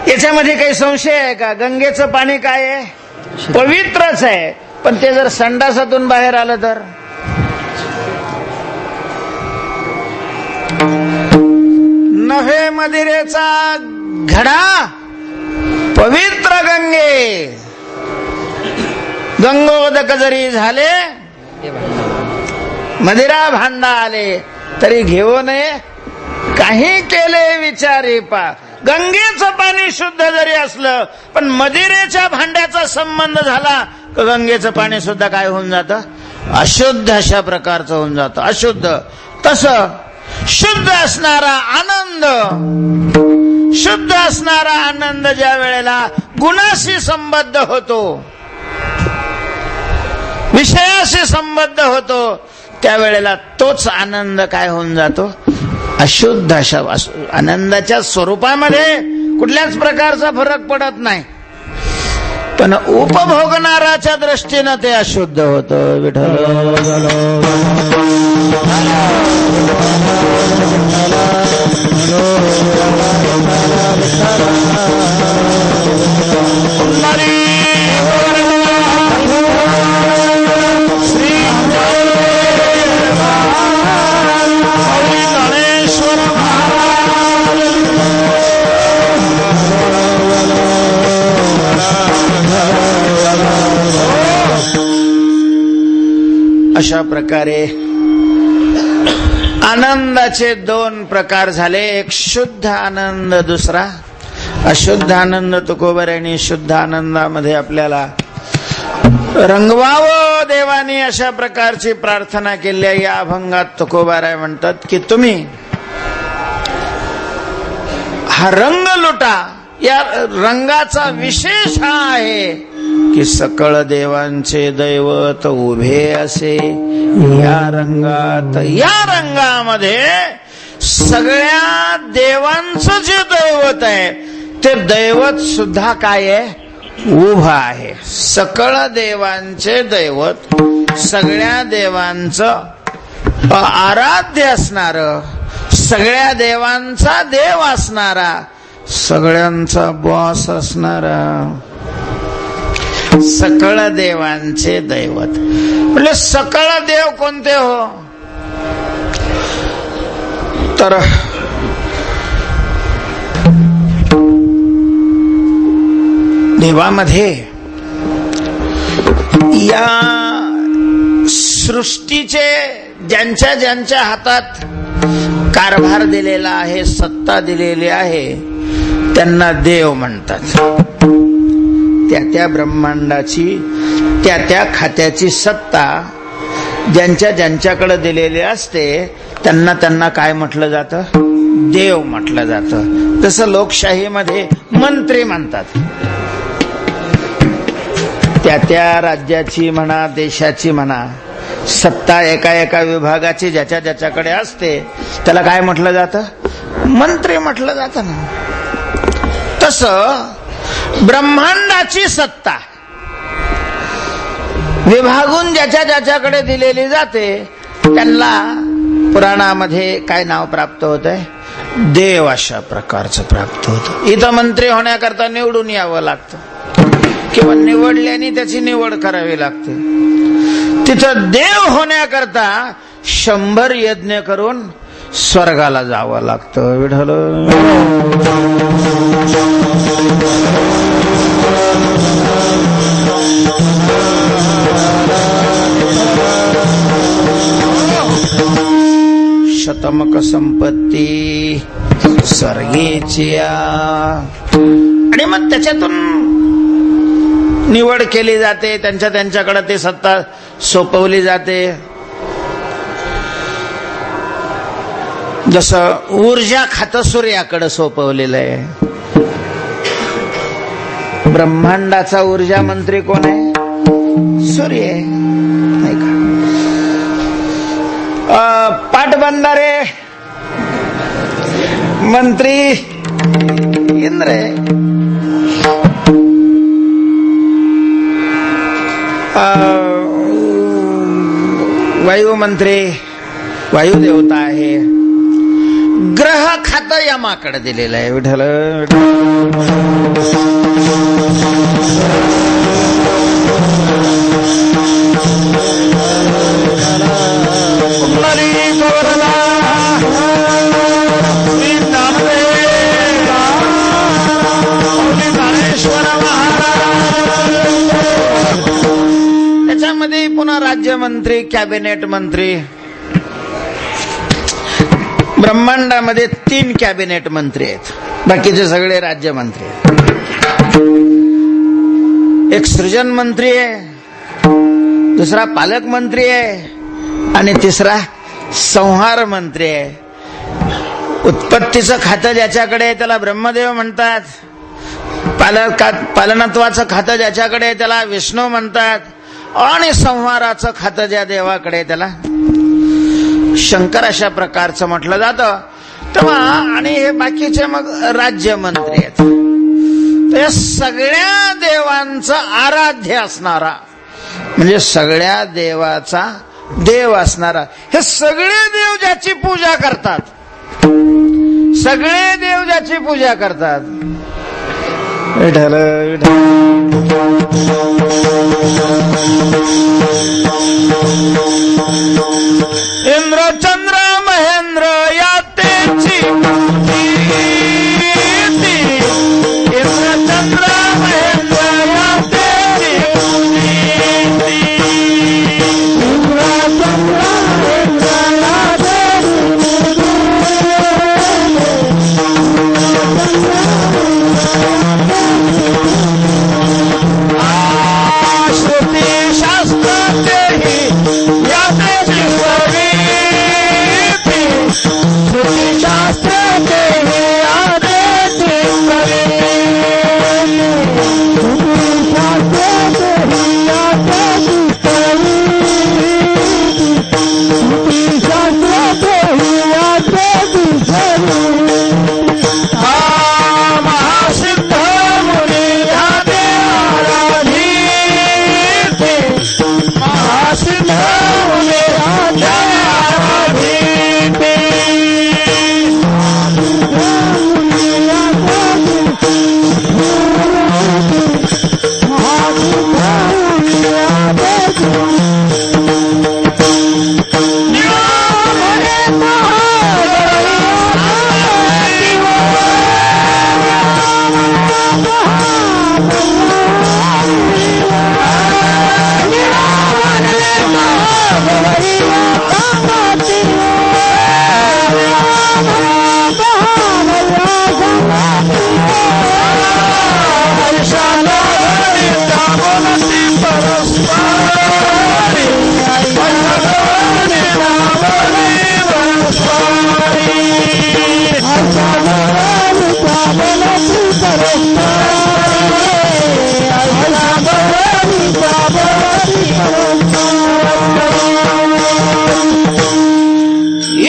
याच्यामध्ये काही संशय आहे का? गंगेचं पाणी काय आहे? पवित्रच आहे. पण ते जर संडासातून बाहेर आलं तर नव्हे मदिरेचा घडा पवित्र गंगे. गंगोदक जरी झाले मदिरा भांडा आले तरी घेऊ नये, काही केले विचारी पा. गंगेचं पाणी शुद्ध जरी असलं पण मदिरेच्या भांड्याचा संबंध झाला तर गंगेचं पाणी सुद्धा काय होऊन जातं? अशुद्ध अशा प्रकारचं होऊन जातं, अशुद्ध. तसं शुद्ध असणारा आनंद, शुद्ध असणारा आनंद ज्या वेळेला गुणाशी संबद्ध होतो, विषयाशी संबद्ध होतो, त्यावेळेला तोच आनंद काय होऊन जातो? अशुद्ध. अशा आनंदाच्या स्वरूपामध्ये कुठल्याच प्रकारचा फरक पडत नाही. पण उपभोगणाराच्या दृष्टीनं ते अशुद्ध होतं. विठ्ठल अशा प्रकारे आनंदाचे दोन प्रकार झाले. एक शुद्ध आनंद, दुसरा अशुद्ध आनंद. तुकोबारायांनी शुद्ध आनंदामध्ये आपल्याला रंगवावं देवानी अशा प्रकारची प्रार्थना केली आहे. या अभंगात तुकोबाराय म्हणतात की तुम्ही हा रंग लुटा. या रंगाचा विशेष हा आहे की सकळ देवांचे दैवत उभे असे या रंगात. या रंगामध्ये सगळ्या देवांचं जे दैवत आहे ते दैवत सुद्धा काय आहे? उभं आहे. सकळ देवांचे दैवत, सगळ्या देवांचं आराध्य असणार, सगळ्या देवांचा देव असणारा, सगळ्यांचा बॉस असणारा सकळ देवांचे दैवत. म्हणजे सकळ देव कोणते हो? तर देवामध्ये या सृष्टीचे ज्यांच्या ज्यांच्या हातात कारभार दिलेला आहे, सत्ता दिलेली आहे, त्यांना देव म्हणतात. त्या त्या ब्रह्मांडाची त्या त्या खात्याची सत्ता ज्यांच्या ज्यांच्याकडे दिलेली असते त्यांना त्यांना काय म्हटलं जातं? देव म्हटलं जातं. तसं लोकशाहीमध्ये मंत्री म्हणतात. त्या त्या राज्याची म्हणा, देशाची म्हणा, सत्ता एका एका विभागाची ज्याच्या ज्याच्याकडे असते त्याला काय म्हटलं जातं? मंत्री म्हटलं जातं ना. तसं ब्रह्मांडाची सत्ता विभागून ज्याच्या ज्याच्याकडे दिलेली जाते त्यांना पुराणामध्ये काय नाव प्राप्त होत आहे? देव अशा प्रकारचं प्राप्त होतं. इथं मंत्री होण्याकरता निवडून यावं लागतं किंवा निवडल्याने त्याची निवड करावी लागते. तिथं देव होण्याकरता 100 यज्ञ करून स्वर्गाला जावं लागतं. विठ्ठल शतमक संपत्ती स्वर्गेची. आणि मग त्याच्यातून निवड केली जाते, त्यांच्या त्यांच्याकडे ते सत्ता सोपवली जाते. जसं ऊर्जा खातं सूर्याकडे सोपवलेलं आहे. ब्रह्मांडाचा ऊर्जा मंत्री कोण आहे? सूर्य आहे, नाही का? पाटबंधारे मंत्री इंद्र आहे. वायुमंत्री वायुदेवता आहे. ग्रह खातं यमाकडे दिलेलं आहे. विठ्ठल त्याच्यामध्ये पुन्हा राज्यमंत्री, कॅबिनेट मंत्री. ब्रह्मांडामध्ये 3 कॅबिनेट मंत्री आहेत, बाकीचे सगळे राज्यमंत्री आहेत. एक सृजन मंत्री आहे, दुसरा पालक मंत्री आहे आणि तिसरा संहार मंत्री आहे. उत्पत्तीचं खातं ज्याच्याकडे आहे त्याला ब्रह्मदेव म्हणतात. पालनत्वाचं खातं ज्याच्याकडे आहे त्याला विष्णू म्हणतात. आणि संहाराचं खातं ज्या देवाकडे आहे त्याला शंकर अशा प्रकारचं म्हटलं जातं. तेव्हा आणि हे बाकीचे मग राज्यमंत्री आहेत. या सगळ्या देवांचं आराध्य असणारा, म्हणजे सगळ्या देवाचा देव असणारा, हे सगळे देव ज्याची पूजा करतात, सगळे देव ज्याची पूजा करतात. विठ्ठल इंद्र चंद्र महेंद्र या तेची इंद्र चंद्र महेंद्र या तेची श्रुती शास्त्राचे या तेची श्रुती शास्त्राचे या तेची महासिद्ध मुनी ह्या देवाराधी महासिद्ध मुनी ह्या देवाराधी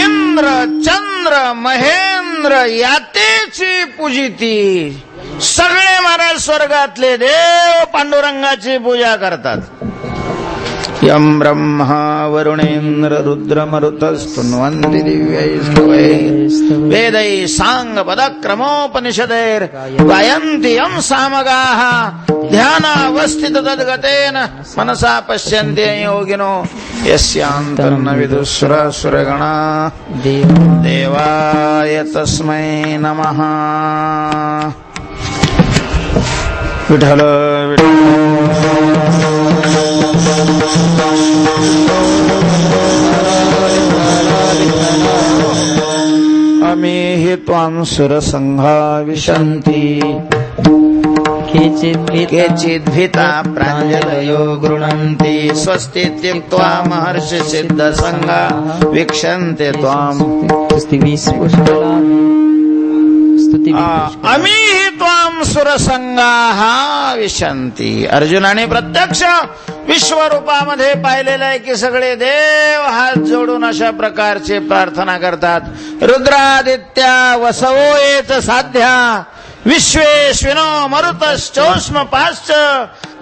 इंद्र चंद्र महेंद्र यातेची पूजिती. सगळे महाराज स्वर्गातले देव पांडुरंगाची पूजा करतात. यम ब्रह्मा वरुणेंद्र रुद्रमरुतस्तुन्वन्ति दिव्यैस्तवैः वेदैः साङ्गपदक्रमोपनिषदैर् गायन्ति यं सामगाः ध्यानावस्थित तद्गतेन मनसा पश्यन्ति योगिनो यस्यान्तर्न विदुःसुरसुरगणा देवाय तस्मै नमः. विठ्ठल अमीहि त्वां सुरसंघा विशन्ति केचिद्भीता प्राञ्जलयो गृह्णन्ति स्वस्तीत्युक्त्वा महर्षि सिद्धसंघा वीक्षन्ते त्वाम्. अमीहि त्वां सुरसंगाः विशन्ति. अर्जुनाने प्रत्यक्ष विश्वरूपामध्ये पाहिलेलं आहे की सगळे देव हात जोडून अशा प्रकारची प्रार्थना करतात. रुद्रादित्या वसवो येत साध्या विश्वेश्विनो मरुतश्चोष्म पाश्च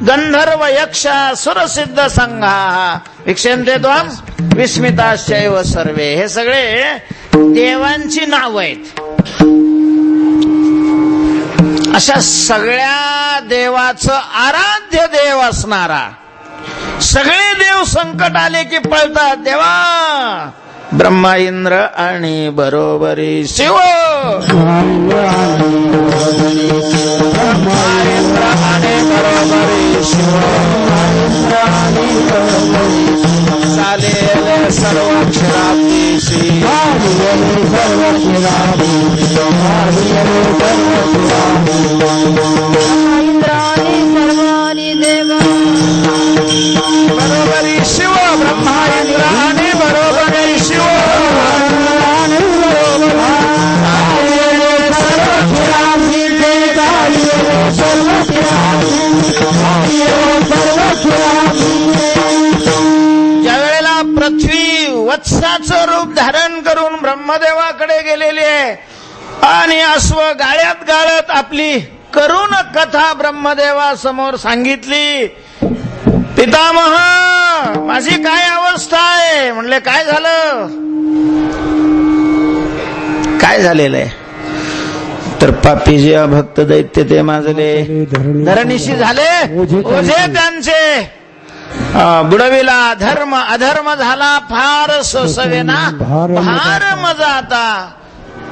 गंधर्व यक्षा सुरसिद्ध संघाः वीक्षन्ते त्वां विस्मिताश्चैव सर्वे. हे सगळे देवांची नाव आहेत. अशा सगळ्या देवाचं आराध्य देव असणारा, सगळे देव संकट आले की पळतात देवा. ब्रह्मा इंद्र आणि बरोबरी शिव. ब्रह्मा इंद्र आणि बरोबरी शिव. चालेल सर्वाक्षराब्दीशी इंद्राणी सर्वाणी देव बरोबरी शिव. ब्रह्मा इंद्र आणि बरोबरी शिव. ज्यावेळेला पृथ्वी वत्साचं रूप धारण करून ब्रह्मदेवाकडे गेलेली आहे आणि अश्व गाळ्यात गाळत आपली करून कथा ब्रह्मदेवा समोर सांगितली. पितामह, माझी काय अवस्था आहे? म्हणले काय झालं? काय झालेलं आहे? तर पापी जे अभक्त दैत्य ते माजले धरणीशी झाले ओझे त्यांचे बुडविला धर्म अधर्म झाला फार सोसवेना फार मजा. आता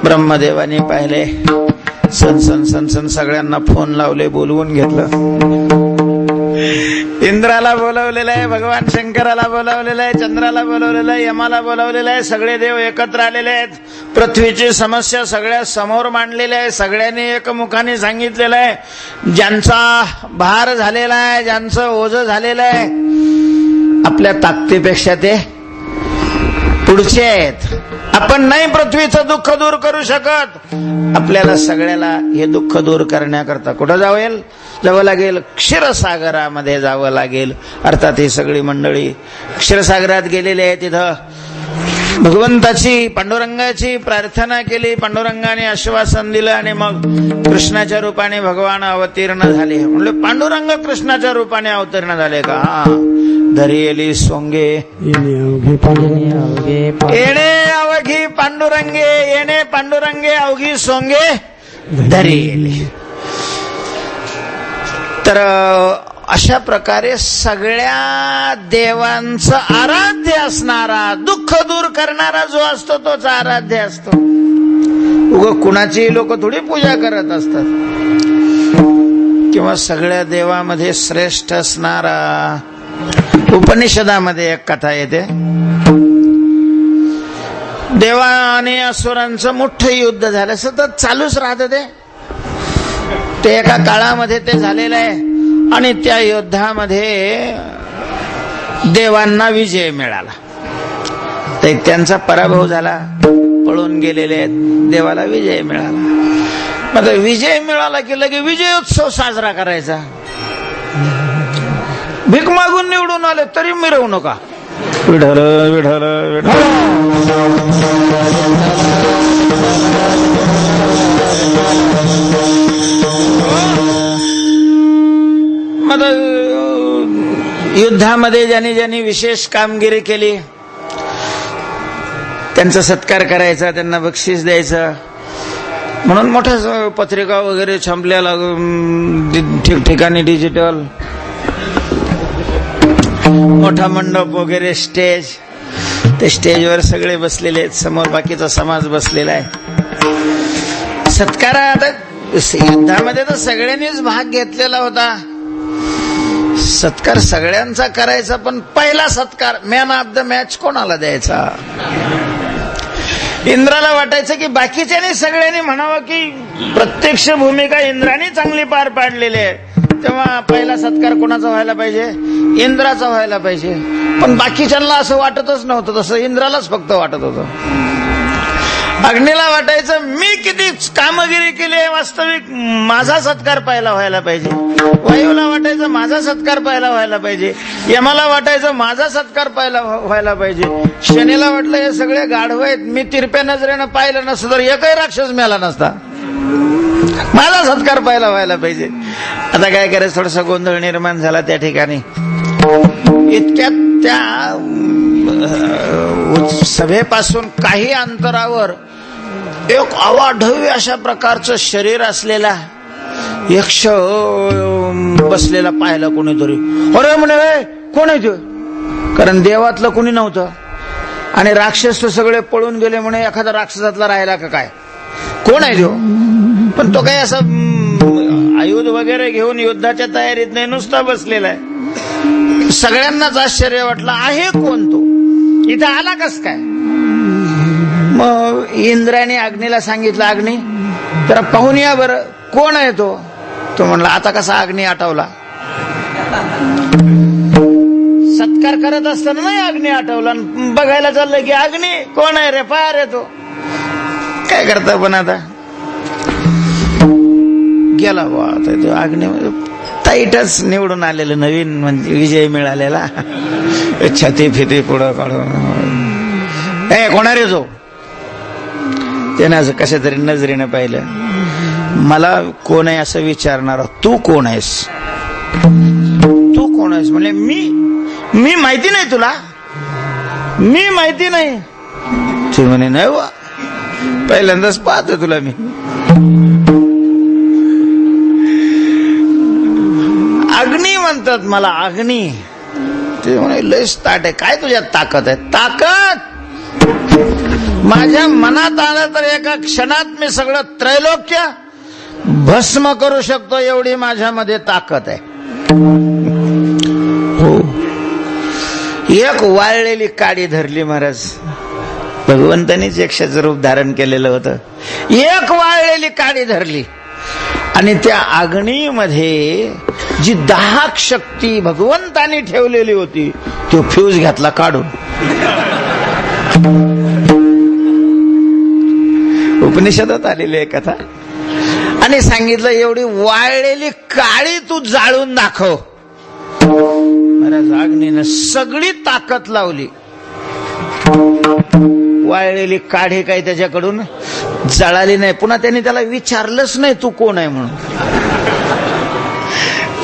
ब्रह्मदेवाने पाहिले सन सन सन सन सगळ्यांना फोन लावले, बोलवून घेतलं. इंद्राला बोलवलेलं आहे, भगवान शंकराला बोलवलेलं आहे, चंद्राला बोलवलेलं आहे, यमाला बोलवलेलं आहे. सगळे देव एकत्र आलेले आहेत. पृथ्वीची समस्या सगळ्या समोर मांडलेली आहे. सगळ्यांनी एकमुखाने सांगितलेलं आहे. ज्यांचा भार झालेला आहे, ज्यांचं ओझं झालेलं आहे, आपल्या ताकदीपेक्षा ते पुढचे आहेत. आपण नाही पृथ्वीचं दुःख दूर करू शकत. आपल्याला सगळ्याला हे दुःख दूर करण्याकरता कुठं जावं लागेल? क्षीरसागरामध्ये जावं लागेल. अर्थात ही सगळी मंडळी क्षीरसागरात गेलेली आहे. तिथं भगवंताची पांडुरंगाची प्रार्थना केली. पांडुरंगाने आश्वासन दिलं आणि मग कृष्णाच्या रूपाने भगवान अवतीर्ण झाले. म्हणले पांडुरंग कृष्णाच्या रूपाने अवतीर्ण झाले का? धरी येली सोंगे येणे अवघी पांडुरंगे, येणे पांडुरंगे अवघी सोंगे धरी येली. तर अशा प्रकारे सगळ्या देवांचं आराध्य असणारा, दुःख दूर करणारा जो असतो तोच आराध्य असतो. उग कुणाची लोक थोडी पूजा करत असतात. किंवा सगळ्या देवामध्ये श्रेष्ठ असणारा. उपनिषदामध्ये एक कथा येते. देवा आणि असुरांचं मोठं युद्ध झालं, सतत चालूच राहतं ते एका काळामध्ये ते झालेलं आहे. आणि त्या युद्धामध्ये देवांना विजय मिळाला. दैत्यांचा पराभव झाला, पळून गेलेले आहेत, देवाला विजय मिळाला. मग विजय मिळाला की लगे विजय उत्सव साजरा करायचा. भीक मागून निवडून आले तरी मिरवू नका. विठ्ठल विठ्ठल विठ्ठल. मग युद्धामध्ये ज्यांनी ज्यांनी विशेष कामगिरी केली त्यांचा सत्कार करायचा, त्यांना बक्षीस द्यायचं म्हणून मोठ्या पत्रिका वगैरे छापल्या, ठिकठिकाणी डिजिटल मोठा मंडप वगैरे, स्टेज. ते स्टेजवर सगळे बसलेले आहेत, समोर बाकीचा समाज बसलेला आहे. सत्कार आता युद्धामध्ये तर सगळ्यांनीच भाग घेतलेला होता. सत्कार सगळ्यांचा करायचा, पण पहिला सत्कार मॅन ऑफ द मॅच कोणाला द्यायचा? इंद्राला वाटायचं की बाकीच्यांनी सगळ्यांनी म्हणावं की प्रत्यक्ष भूमिका इंद्राने चांगली पार पाडलेली आहे, तेव्हा पहिला सत्कार कोणाचा व्हायला पाहिजे? इंद्राचा व्हायला पाहिजे. पण बाकीच्यांना असं वाटतच नव्हतं, तसं इंद्रालाच फक्त वाटत होतं. अग्नीला वाटायचं मी किती कामगिरी केली आहे, वास्तविक माझा सत्कार पहिला व्हायला पाहिजे. वायूला वाटायचं माझा सत्कार पहिला व्हायला पाहिजे. यमाला वाटायचं माझा सत्कार पहिला व्हायला पाहिजे. शनीला वाटलं हे सगळे गाढव आहेत, मी तिरप्या नजरेनं पाहिलं नसतं तर एकही राक्षस मिळाला नसता, माझा सत्कार पहिला व्हायला पाहिजे. आता काय करायचं, थोडासा गोंधळ निर्माण झाला त्या ठिकाणी. इतक्यात त्या सभेपासून काही अंतरावर एक अवाढव्य अशा प्रकारचं शरीर असलेला यक्ष बसलेला पाहिला कोणीतरी. अरे म्हणे कोण आहे ते? कारण देवातलं कोणी नव्हतं आणि राक्षस तर सगळे पळून गेले म्हणे. एखादा राक्षसातला राहिला का काय? कोण आहे तो? पण तो काही असं आयुध वगैरे घेऊन युद्धाच्या तयारीत नाही, नुसता बसलेला आहे. सगळ्यांनाच आश्चर्य वाटलं, आहे कोण तो? इथं आला कस काय? मग इंद्राने अग्नीला सांगितलं, अग्नी जरा पाहून या बरं, कोण आहे तो? तो म्हणला आता कसा अग्नी आठवला? सत्कार करत असताना नाही अग्नी आठवला, बघायला चाललंय की अग्नी कोण आहे रे, फार आहे तो. काय करता पण आता गेला बा. आता तो अग्नी ताईटच निवडून आलेलं नवीन, म्हणजे विजय मिळालेला, छाती फिती पुढं काढून कोणा रे जो? त्यानं असं कशा तरी नजरेनं पाहिलं. मला कोण आहे असं विचारणार, तू कोण आहेस, तू कोण आहेस म्हणजे मी माहिती नाही तुला, मी माहिती नाही. ते म्हणे नाही वा, पहिल्यांदाच पाहतो तुला मी. अग्नी म्हणतात मला, अग्नी. ते म्हणे लयच ताट आहे, काय तुझ्यात ताकद आहे? ताकद माझ्या मनात आलं तर एका क्षणात मी सगळं त्रैलोक्य भस्म करू शकतो, एवढी माझ्यामध्ये ताकद आहे. हो, एक वाळलेली काडी धरली महाराज, भगवंतानीच यक्षाचं रूप धारण केलेलं होतं. एक वाळलेली काडी धरली आणि त्या अग्नीमध्ये जी दाहक शक्ती भगवंतानी ठेवलेली होती तो फ्यूज घातला काढून. उपनिषदात आलेली आहे कथा. आणि सांगितलं एवढी वाळलेली काडी तू जाळून दाखव. महाराज अग्नीनं सगळी ताकद लावली, वाळलेली काढी काही त्याच्याकडून जळाली नाही. पुन्हा त्यांनी त्याला विचारलंच नाही तू कोण आहे म्हणून.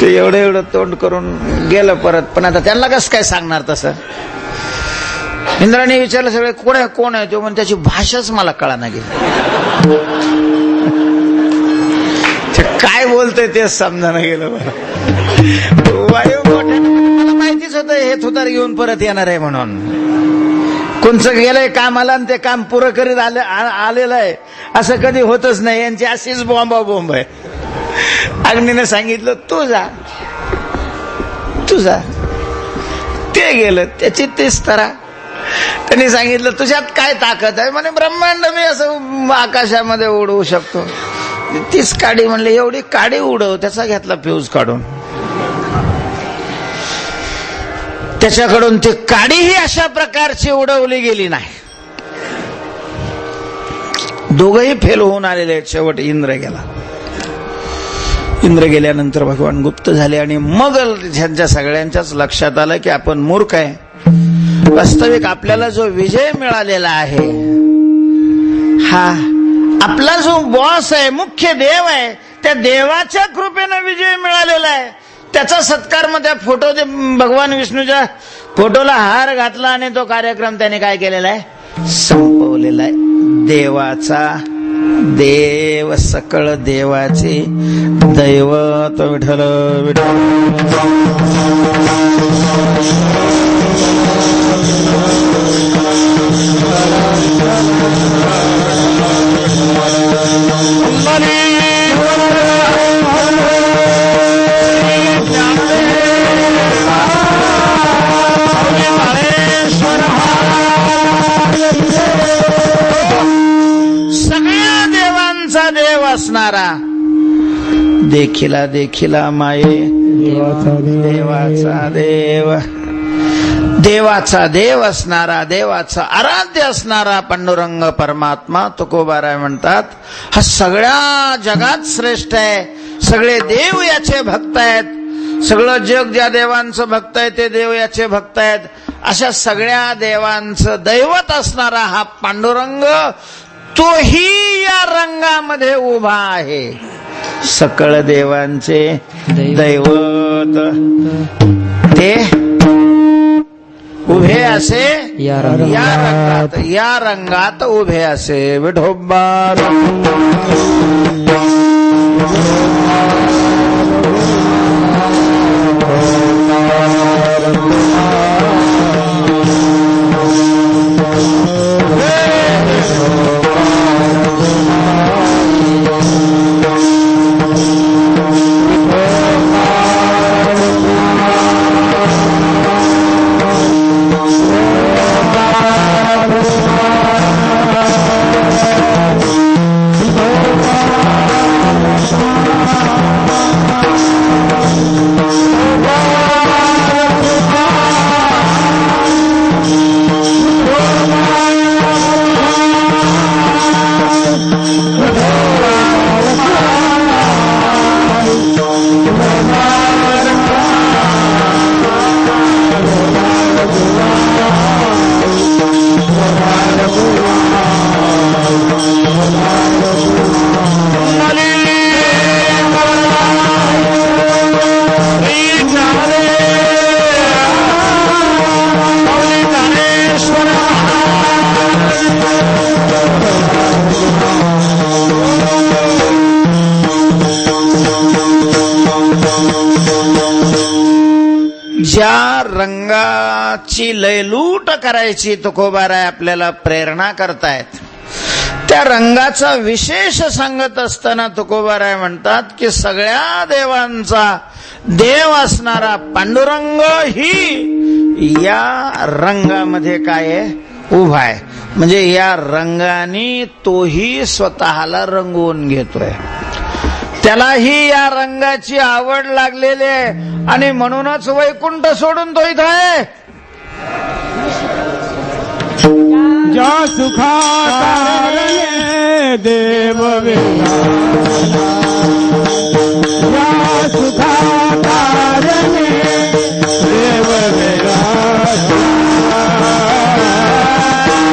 ते एवढं तोंड करून गेलं परत. पण आता त्यांना कसं काय सांगणार तसं. इंद्राने विचारलं सगळे कोण आहे कोण आहे, तो म्हणून त्याची भाषाच मला कळाना गेली. ते काय बोलतोय तेच समजायला गेलं मला. वायू मोठ्या, मला माहितीच होतं हे थुतार घेऊन परत येणार आहे म्हणून. कोणचं गेलंय कामाला आणि ते काम पुरं करीत आलेलं आहे असं कधी होतच नाही. यांची अशीच बॉम्ब आहे. अग्नीने सांगितलं तू जा, तू जा. ते गेलं, त्याची तीच तरा. त्यांनी सांगितलं तुझ्यात काय ताकद आहे म्हणे ब्रह्मांड मी असं आकाशामध्ये उडवू शकतो. तीच काडी म्हणले एवढी काडी उडव. त्याचा घेतला फ्यूज काढून. त्याच्याकडून ती काडीही अशा प्रकारची उडवली गेली नाही. दोघही फेल होऊन आलेले आहेत. शेवट इंद्र गेला. इंद्र गेल्यानंतर भगवान गुप्त झाले आणि मग ह्यांच्या सगळ्यांच्याच लक्षात आलं की आपण मूर्ख आहे. वास्तविक आपल्याला जो विजय मिळालेला आहे हा आपला जो बॉस आहे, मुख्य देव आहे, त्या देवाच्या कृपेने विजय मिळालेला आहे. त्याचा सत्कार मग त्या फोटो, भगवान विष्णूच्या फोटोला हार घातला आणि तो कार्यक्रम त्याने काय केलेला आहे, संपवलेला आहे. देवाचा देव, सकळ देवाचे दैवत विठ्ठल विठ्ठल. सगळ्या देवांचा देव असणारा, देखिला देखिला माये देवाचा देव, देवाचा देव असणारा, देवाचा आराध्य असणारा पांडुरंग परमात्मा तुकोबाराय म्हणतात हा सगळ्या जगात श्रेष्ठ आहे. सगळे देव याचे भक्त आहेत. सगळं जग ज्या देवांचं भक्त आहे ते देव याचे भक्त आहेत. अशा सगळ्या देवांचं दैवत असणारा हा पांडुरंग तोही या रंगामध्ये उभा आहे. सकळ देवांचे दैवत ते उभे असे या रंगात उभे असे विठोबा. रंगाची लयलूट करायची तुकोबाराय आपल्याला प्रेरणा करतायत. त्या रंगाचा विशेष सांगत असताना तुकोबाराय म्हणतात की सगळ्या देवांचा देव असणारा पांडुरंग ही या रंगामध्ये काय आहे उभा आहे. म्हणजे या रंगाने तोही स्वतःला रंगवून घेतोय. त्यालाही या रंगाची आवड लागलेली आहे आणि म्हणूनच वैकुंठ सोडून तो इथं आहे. ज्या सुखाकारणे देव विराजला, ज्या सुखाकारणे देव विराजला,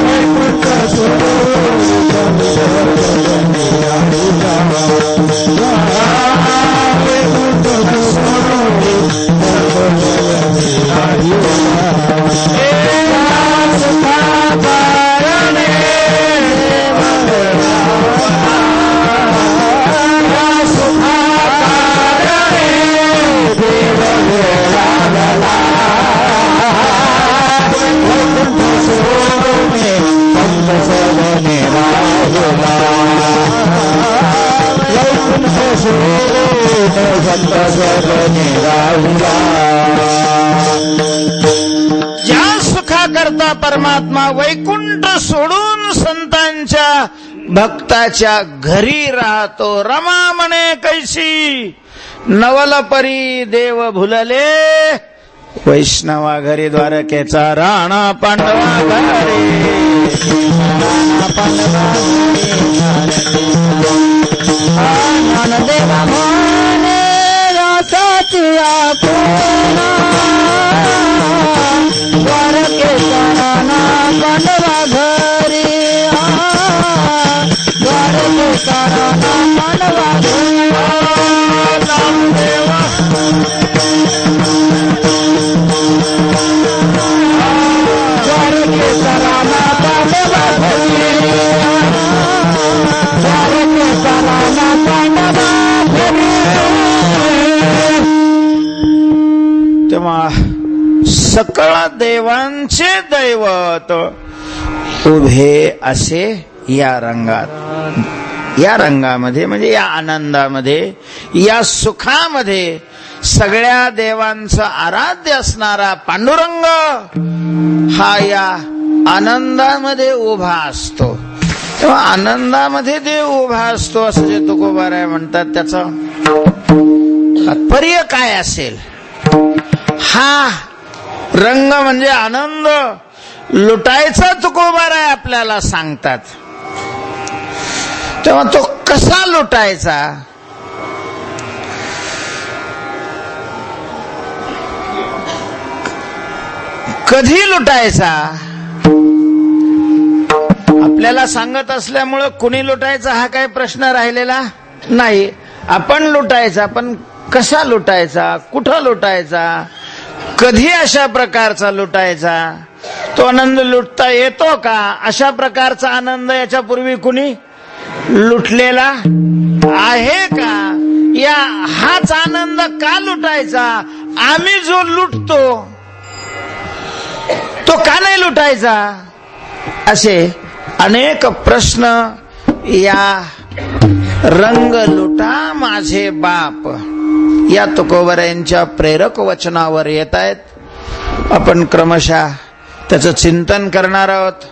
वैकुंठ सोडून ज्या सुखाकरता परमात्मा वैकुंठ सोडून संतांच्या भक्ताच्या घरी राहतो. रमा म्हणे कैसी नवलपरी देव भुलले, वैष्णवा घरी द्वारकेचा राणा पांडवा घरी. ज्ञानदेवा म्हणे रासाचिया कोणा, द्वारकेचा राणा पांडवा घरी, द्वारकेचा राणा पांडवा घरी. नामदेवा द्वारकेचा राणा पांडवा घरी, द्वारकेचा राणा पांडवा घरी. तेव्हा सकळ देवांचे दैवत उभे असे या रंगात, या रंगामध्ये म्हणजे या आनंदामध्ये, या सुखामध्ये सगळ्या देवांचं आराध्य असणारा पांडुरंग हा या आनंदामध्ये उभा असतो. तेव्हा आनंदामध्ये देव उभा असतो असं जे तुकोबाराय म्हणतात. त्याचं तात्पर्य काय असेल? हा रंग म्हणजे आनंद लुटायचा तुकोबाराय आपल्याला सांगतात. तेव्हा तो कसा लुटायचा? कधी लुटायचा? आपल्याला सांगत असल्यामुळं कुणी लुटायचा हा काही प्रश्न राहिलेला नाही. आपण लुटायचा, पण कसा लुटायचा, कुठं लुटायचा, कधी अशा प्रकारचा लुटायचा, तो आनंद लुटता येतो का? अशा प्रकारचा आनंद याच्यापूर्वी कुणी लुटलेला आहे का? या हाच आनंद का लुटायचा? आम्ही जो लुटतो तो का नाही लुटायचा? असे अनेक प्रश्न या रंग लुटा माझे बाप या तुकोबारायांच्या प्रेरक वचनावर येत आहेत. आपण क्रमशः त्याचं चिंतन करणार आहोत.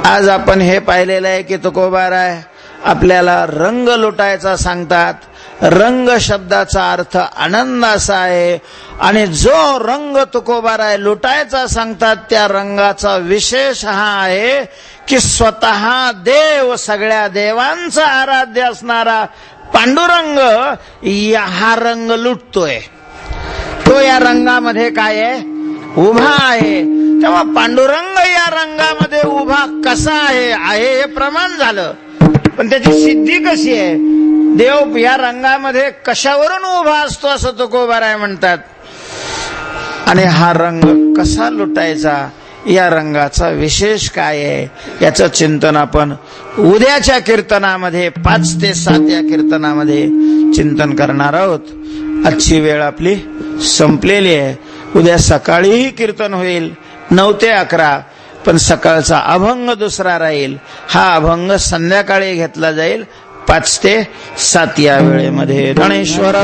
आज आपण हे पाहिलेलं आहे की तुकोबाराय आपल्याला रंग लुटायचा सांगतात. रंग शब्दाचा अर्थ आनंद असा आहे आणि जो रंग तुकोबाराय लुटायचा सांगतात त्या रंगाचा विशेष हा आहे की स्वतः देव, सगळ्या देवांचा आराध्य असणारा पांडुरंग हा रंग लुटतोय. तो या रंगामध्ये काय आहे? उभा आहे. तेव्हा पांडुरंग या रंगामध्ये उभा कसा आहे हे प्रमाण झालं, पण त्याची सिद्धी कशी आहे? देव या रंगामध्ये कशावरून उभा असतो असं तुकोबाराय म्हणतात. आणि हा रंग कसा लुटायचा, या रंगाचा विशेष काय आहे याचं चिंतन आपण उद्याच्या कीर्तनामध्ये 5 ते 7 या कीर्तनामध्ये चिंतन करणार आहोत. आजची वेळ आपली संपलेली आहे. उद्या सकाळीही कीर्तन होईल 9 ते 11, पण सकाळचा अभंग दुसरा राहील. हा अभंग संध्याकाळी घेतला जाईल 5 ते 7 या वेळेमध्ये. गणेश्वर